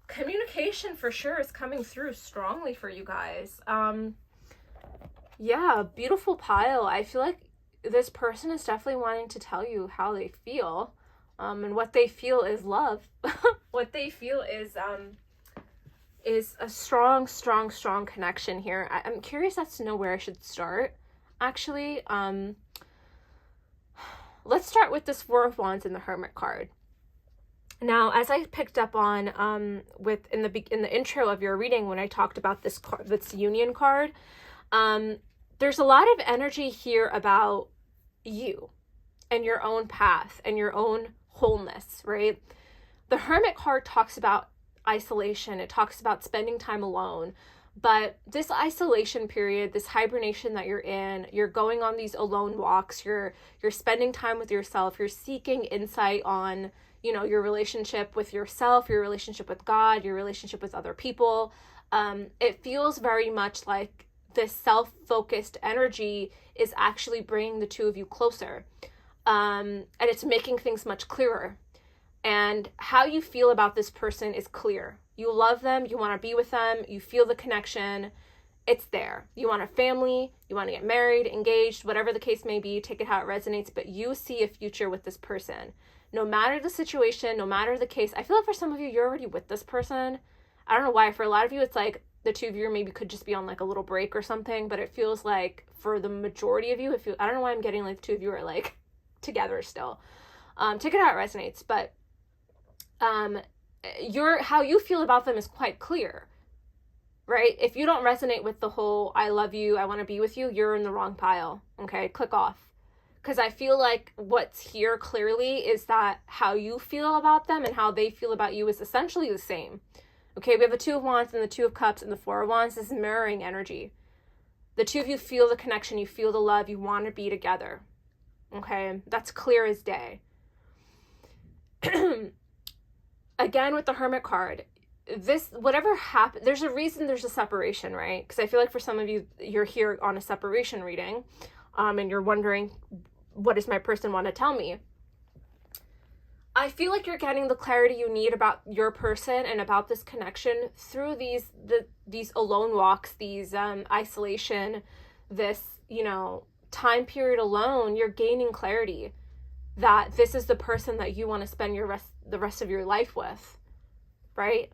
communication for sure is coming through strongly for you guys. Yeah, beautiful pile. I feel like this person is definitely wanting to tell you how they feel. And what they feel is love. What they feel is a strong, strong, strong connection here. I'm curious as to know where I should start, actually. Let's start with this Four of Wands and the Hermit card. Now, as I picked up on in the intro of your reading, when I talked about this union card, there's a lot of energy here about you and your own path and your own wholeness, right? The Hermit card talks about isolation. It talks about spending time alone. But this isolation period, this hibernation that you're in, you're going on these alone walks, you're spending time with yourself, you're seeking insight on, your relationship with yourself, your relationship with God, your relationship with other people. It feels very much like this self-focused energy is actually bringing the two of you closer. And it's making things much clearer. And how you feel about this person is clear. You love them, you want to be with them, you feel the connection, it's there. You want a family, you want to get married, engaged, whatever the case may be, take it how it resonates, but you see a future with this person. No matter the situation, no matter the case. I feel like for some of you, you're already with this person. I don't know why. For a lot of you, it's like the two of you maybe could just be on like a little break or something, but it feels like for the majority of you, I don't know why I'm getting like the two of you are like together still. Take it how it resonates, but how you feel about them is quite clear, right? If you don't resonate with the whole I love you, I want to be with you, you're in the wrong pile. Okay, click off. Because I feel like what's here clearly is that how you feel about them and how they feel about you is essentially the same. Okay, we have the Two of Wands and the Two of Cups and the Four of Wands. This is mirroring energy. The two of you feel the connection, you feel the love, you want to be together. Okay, that's clear as day. Again, with the Hermit card, whatever happened, there's a reason there's a separation, right? Because I feel like for some of you, you're here on a separation reading, and you're wondering, what does my person want to tell me? I feel like you're getting the clarity you need about your person and about this connection through these alone walks, these isolation, this, time period alone. You're gaining clarity that this is the person that you want to spend the rest of your life with, right?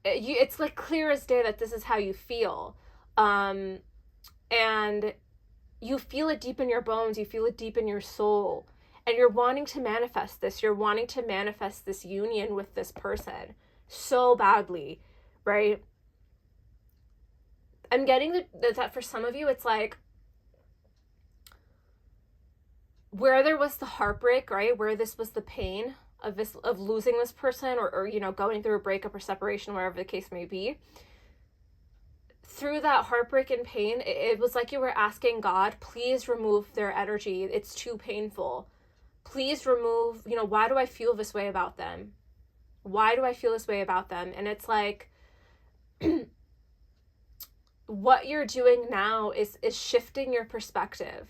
It's like clear as day that this is how you feel. And you feel it deep in your bones, you feel it deep in your soul, and you're wanting to manifest this. You're wanting to manifest this union with this person so badly, right? I'm getting that for some of you, it's like where there was the heartbreak, right? Where this was the pain of losing this person or going through a breakup or separation, wherever the case may be. Through that heartbreak and pain, it was like you were asking God, please remove their energy. It's too painful. Please remove, why do I feel this way about them? Why do I feel this way about them? And it's like, what you're doing now is shifting your perspective.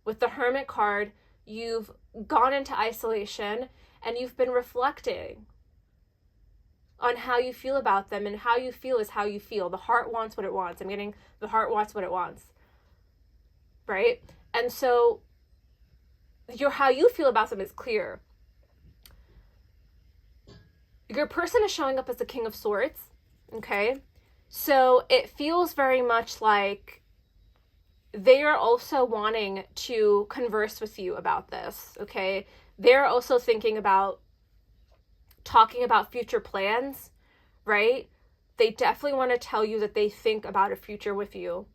With the Hermit card, you've gone into isolation and you've been reflecting on how you feel about them, and how you feel is how you feel. The heart wants what it wants. I'm getting the heart wants what it wants, right? And so how you feel about them is clear. Your person is showing up as the King of Swords, okay? So it feels very much like they are also wanting to converse with you about this, okay? They're also thinking about talking about future plans, right? They definitely want to tell you that they think about a future with you.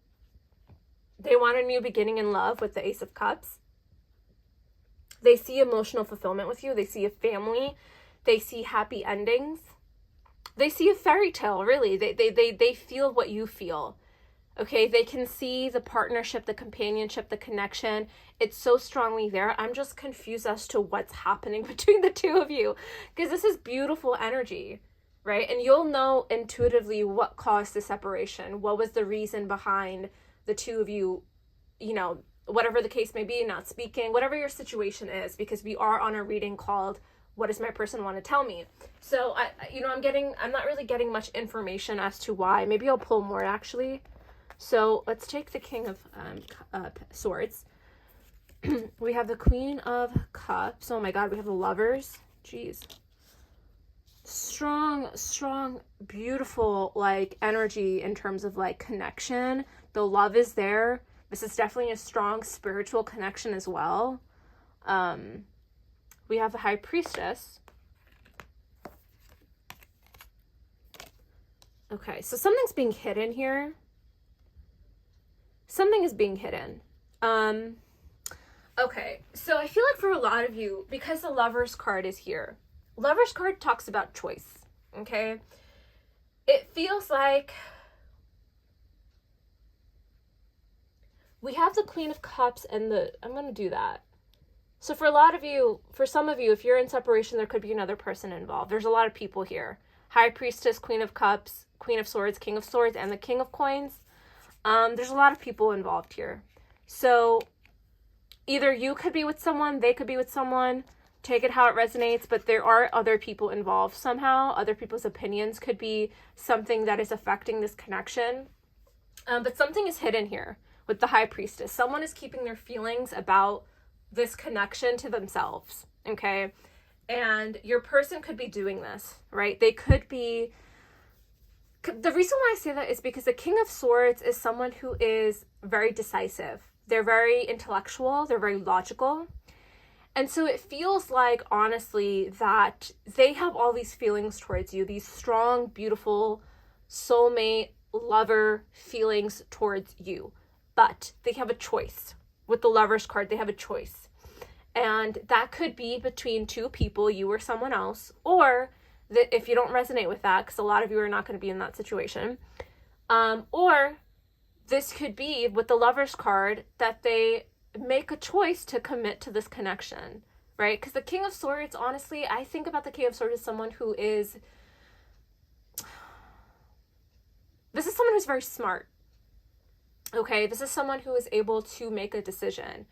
They want a new beginning in love with the Ace of Cups. They see emotional fulfillment with you. They see a family. They see happy endings. They see a fairy tale, really. They feel what you feel. Okay, they can see the partnership, the companionship, the connection. It's so strongly there. I'm just confused as to what's happening between the two of you, because this is beautiful energy, right? And you'll know intuitively what caused the separation. What was the reason behind the two of you, whatever the case may be, not speaking, whatever your situation is, because we are on a reading called What Does My Person Want to Tell Me? So, I'm not really getting much information as to why. Maybe I'll pull more, actually. So let's take the King of Swords. We have the Queen of Cups. Oh my God, we have the Lovers. Jeez. Strong, beautiful, energy in terms of, connection. The love is there. This is definitely a strong spiritual connection as well. We have the High Priestess. Okay, so something's being hidden here. Something is being hidden. Okay, so I feel like for a lot of you, because the Lover's card is here, Lover's card talks about choice, okay? It feels like we have the Queen of Cups and I'm going to do that. So for some of you, if you're in separation, there could be another person involved. There's a lot of people here. High Priestess, Queen of Cups, Queen of Swords, King of Swords, and the King of Coins. There's a lot of people involved here. So either you could be with someone, they could be with someone. Take it how it resonates, but there are other people involved somehow. Other people's opinions could be something that is affecting this connection. But something is hidden here with the High Priestess. Someone is keeping their feelings about this connection to themselves, okay? And your person could be doing this, right? They could be... The reason why I say that is because the King of Swords is someone who is very decisive. They're very intellectual. They're very logical. And so it feels like, honestly, that they have all these feelings towards you, these strong, beautiful, soulmate, lover feelings towards you. But they have a choice. With the Lover's card, they have a choice. And that could be between two people, you or someone else, or that if you don't resonate with that, because a lot of you are not going to be in that situation, or this could be with the Lover's card that they make a choice to commit to this connection, right? Because the King of Swords, honestly, I think about the King of Swords as someone who is... This is someone who's very smart. Okay, this is someone who is able to make a decision.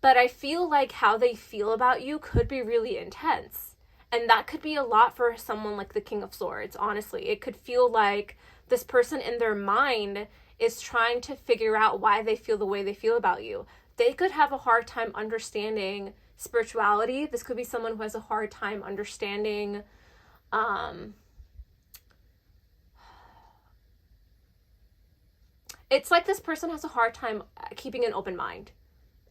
But I feel like how they feel about you could be really intense. And that could be a lot for someone like the King of Swords, honestly. It could feel like this person in their mind is trying to figure out why they feel the way they feel about you. They could have a hard time understanding spirituality. This could be someone who has a hard time understanding it's like this person has a hard time keeping an open mind.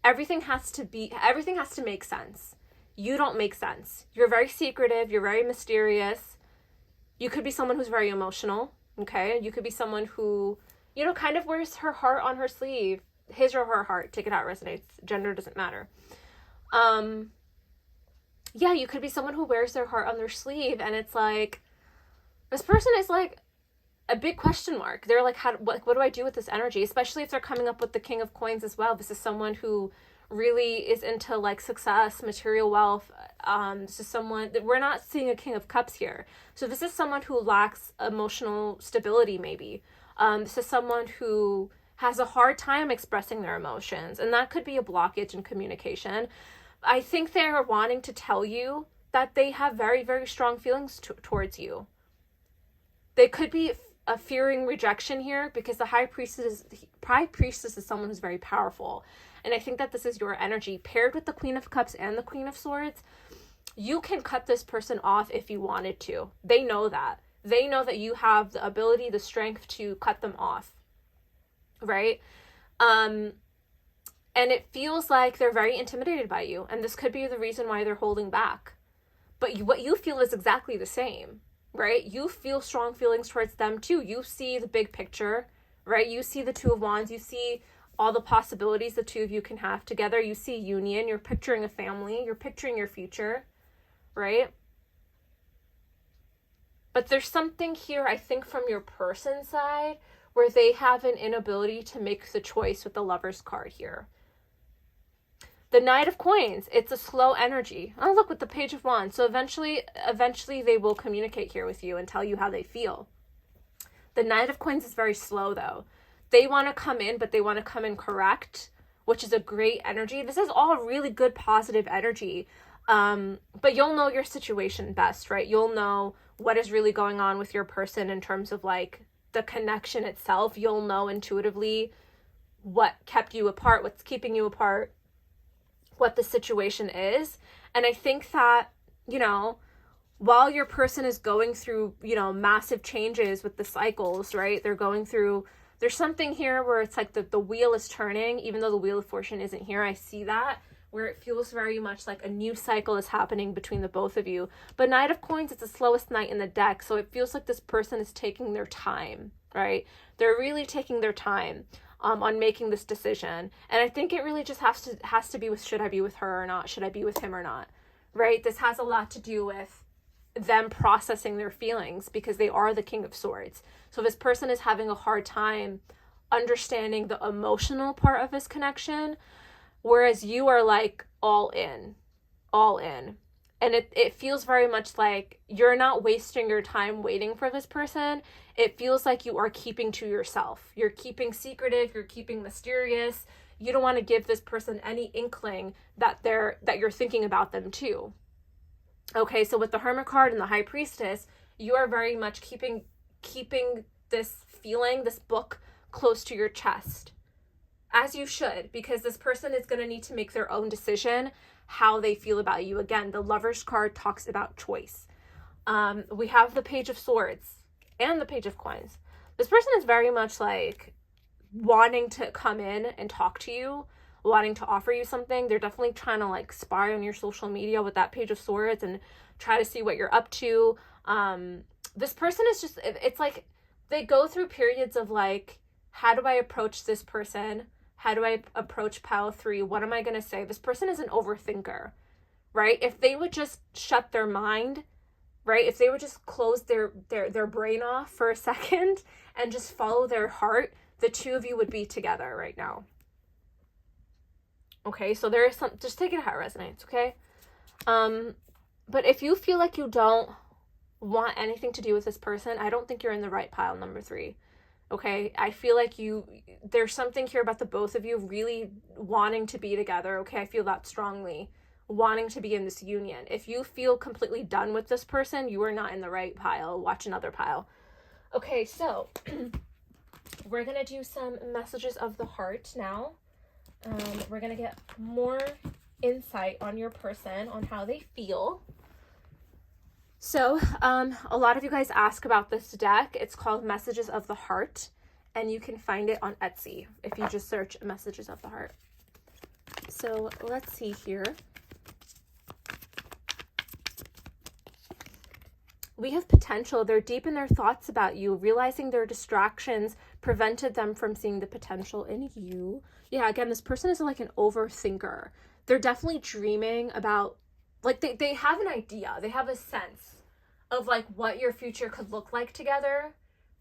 Everything has to make sense. You don't make sense. You're very secretive. You're very mysterious. You could be someone who's very emotional. Okay. You could be someone who, kind of wears her heart on her sleeve. His or her heart. Take it how it resonates. Gender doesn't matter. Yeah, you could be someone who wears their heart on their sleeve, and it's like, this person is like a big question mark. They're like, what do I do with this energy? Especially if they're coming up with the King of Coins as well. This is someone who really is into like success, material wealth. This is someone that we're not seeing a King of Cups here. So this is someone who lacks emotional stability, maybe. This is someone who has a hard time expressing their emotions, and that could be a blockage in communication. I think they're wanting to tell you that they have very, very strong feelings towards you. They could be fearing rejection here because the High Priestess is someone who's very powerful. And I think that this is your energy paired with the Queen of Cups and the Queen of Swords. You can cut this person off if you wanted to. They know that. They know that you have the ability, the strength to cut them off. Right? And it feels like they're very intimidated by you. And this could be the reason why they're holding back. But what you feel is exactly the same. Right? You feel strong feelings towards them too. You see the big picture, right? You see the Two of Wands. You see all the possibilities the two of you can have together. You see union. You're picturing a family. You're picturing your future, right? But there's something here, I think, from your person's side where they have an inability to make the choice with the Lover's card here. The Knight of Coins, it's a slow energy. Oh, look, with the Page of Wands. So eventually they will communicate here with you and tell you how they feel. The Knight of Coins is very slow, though. They want to come in, but they want to come in correct, which is a great energy. This is all really good, positive energy. But you'll know your situation best, right? You'll know what is really going on with your person in terms of, like, the connection itself. You'll know intuitively what kept you apart, what's keeping you apart, what the situation is. And I think that, while your person is going through, massive changes with the cycles, right? There's something here where it's like the wheel is turning, even though the Wheel of Fortune isn't here. I see that, where it feels very much like a new cycle is happening between the both of you. But Knight of Coins is the slowest knight in the deck. So it feels like this person is taking their time, right? They're really taking their time on making this decision. And I think it really just has to be with, should I be with her or not? Should I be with him or not? Right? This has a lot to do with them processing their feelings because they are the King of Swords. So this person is having a hard time understanding the emotional part of this connection. whereas you are like all in, all in. And it feels very much like you're not wasting your time waiting for this person. It feels like you are keeping to yourself. You're keeping secretive, you're keeping mysterious. You don't want to give this person any inkling that you're thinking about them too. Okay, so with the Hermit card and the High Priestess, you are very much keeping this feeling, this book close to your chest. As you should, because this person is going to need to make their own decision how they feel about you. Again, the Lover's card talks about choice. We have the Page of Swords and the Page of Coins. This person is very much like wanting to come in and talk to you, wanting to offer you something. They're definitely trying to like spy on your social media with that Page of Swords and try to see what you're up to. This person is just, it's like they go through periods of like, how do I approach this person? How do I approach pile 3? What am I going to say? This person is an overthinker, right? If they would just shut their mind, right? If they would just close their brain off for a second and just follow their heart, the two of you would be together right now. Okay, so there is some, just take it how it resonates, okay? But if you feel like you don't want anything to do with this person, I don't think you're in the right pile, number 3. Okay, I feel like there's something here about the both of you really wanting to be together. Okay, I feel that strongly, wanting to be in this union. If you feel completely done with this person, you are not in the right pile. Watch another pile. Okay, so we're going to do some messages of the heart now. We're going to get more insight on your person, on how they feel. So, a lot of you guys ask about this deck. It's called Messages of the Heart, and you can find it on Etsy if you just search Messages of the Heart. So, let's see here. We have potential. They're deep in their thoughts about you, realizing their distractions prevented them from seeing the potential in you. Yeah, again, this person is like an overthinker. They're definitely dreaming about, like, they have an idea. They have a sense of, like, what your future could look like together,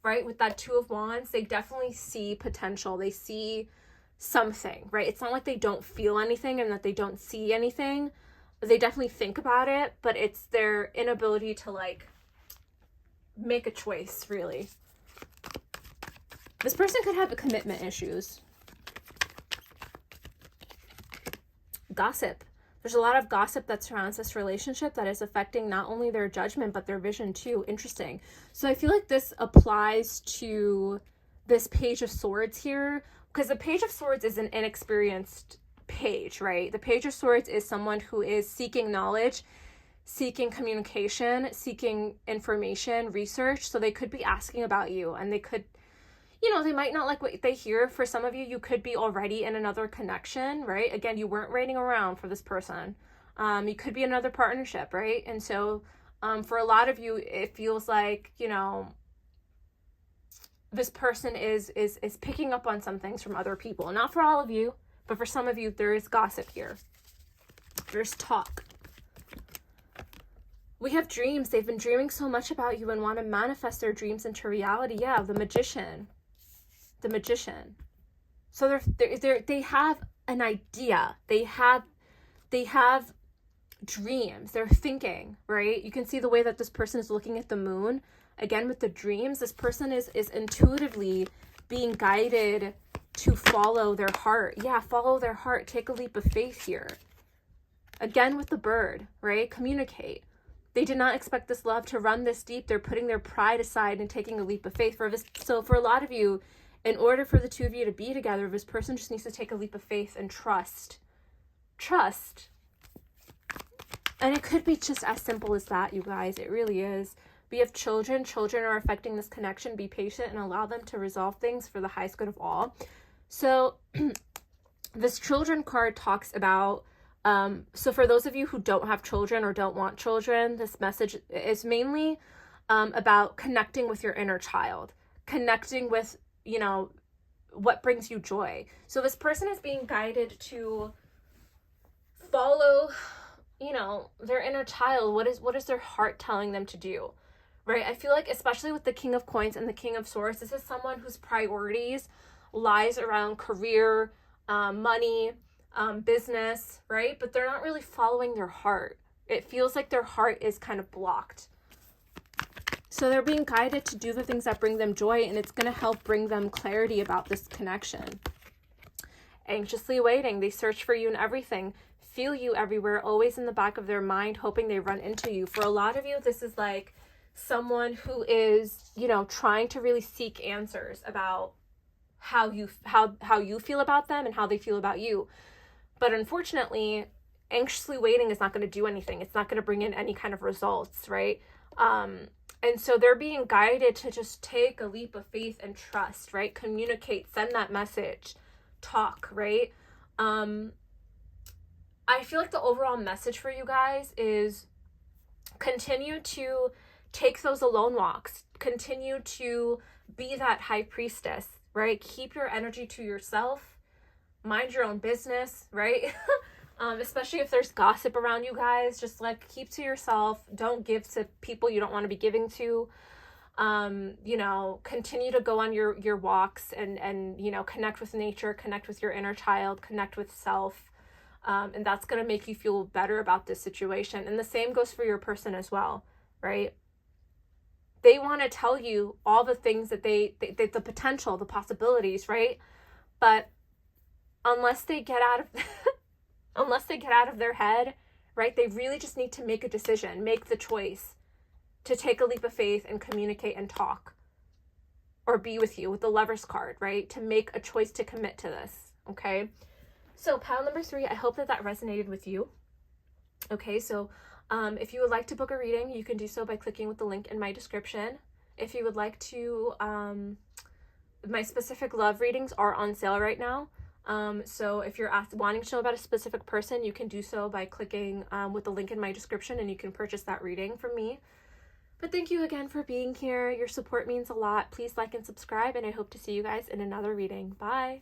right? With that 2 of Wands, they definitely see potential. They see something, right? It's not like they don't feel anything and that they don't see anything. They definitely think about it, but it's their inability to, like, make a choice, really. This person could have commitment issues. Gossip. There's a lot of gossip that surrounds this relationship that is affecting not only their judgment, but their vision too. Interesting. So I feel like this applies to this Page of Swords here, because the Page of Swords is an inexperienced page, right? The Page of Swords is someone who is seeking knowledge, seeking communication, seeking information, research. So they could be asking about you, and they could, you know, they might not like what they hear. For some of you, you could be already in another connection, right? Again, you weren't waiting around for this person. You could be another partnership, right? And so for a lot of you, it feels like, you know, this person is picking up on some things from other people. Not for all of you, but for some of you, there is gossip here. There's talk. We have dreams. They've been dreaming so much about you and want to manifest their dreams into reality. Yeah, the Magician. The Magician. So they have an idea. They have dreams. They're thinking, right? You can see the way that this person is looking at the moon. Again, with the dreams, this person is intuitively being guided to follow their heart. Yeah, follow their heart. Take a leap of faith here. Again, with the bird, right? Communicate. They did not expect this love to run this deep. They're putting their pride aside and taking a leap of faith. So for a lot of you, in order for the two of you to be together, this person just needs to take a leap of faith and trust. Trust. And it could be just as simple as that, you guys. It really is. We have children. Children are affecting this connection. Be patient and allow them to resolve things for the highest good of all. So this children card talks about, so for those of you who don't have children or don't want children, this message is mainly about connecting with your inner child, connecting with, you know, what brings you joy. So this person is being guided to follow, you know, their inner child. What is their heart telling them to do, right? I feel like, especially with the King of Coins and the King of Swords, this is someone whose priorities lies around career, money, business, right? But they're not really following their heart. It feels like their heart is kind of blocked. So they're being guided to do the things that bring them joy, and it's going to help bring them clarity about this connection. Anxiously waiting. They search for you in everything, feel you everywhere, always in the back of their mind, hoping they run into you. For a lot of you, this is like someone who is, you know, trying to really seek answers about how you feel about them and how they feel about you. But unfortunately, anxiously waiting is not going to do anything. It's not going to bring in any kind of results, right? And so they're being guided to just take a leap of faith and trust, right? Communicate, send that message, talk, right? I feel like the overall message for you guys is continue to take those alone walks, continue to be that high priestess, right? Keep your energy to yourself, mind your own business, right? Especially if there's gossip around you guys, just like keep to yourself. Don't give to people you don't want to be giving to. You know, continue to go on your walks and, you know, connect with nature, connect with your inner child, connect with self. And that's going to make you feel better about this situation. And the same goes for your person as well, right? They want to tell you all the things that the potential, the possibilities, right? But unless they get out of unless they get out of their head, right? They really just need to make a decision, make the choice to take a leap of faith and communicate and talk or be with you with the Lover's card, right? To make a choice to commit to this, okay? So pile number 3, I hope that resonated with you. Okay, so if you would like to book a reading, you can do so by clicking with the link in my description. If you would like to, my specific love readings are on sale right now. So if you're wanting to know about a specific person, you can do so by clicking with the link in my description, and you can purchase that reading from me. But thank you again for being here. Your support means a lot. Please like and subscribe, and I hope to see you guys in another reading. Bye.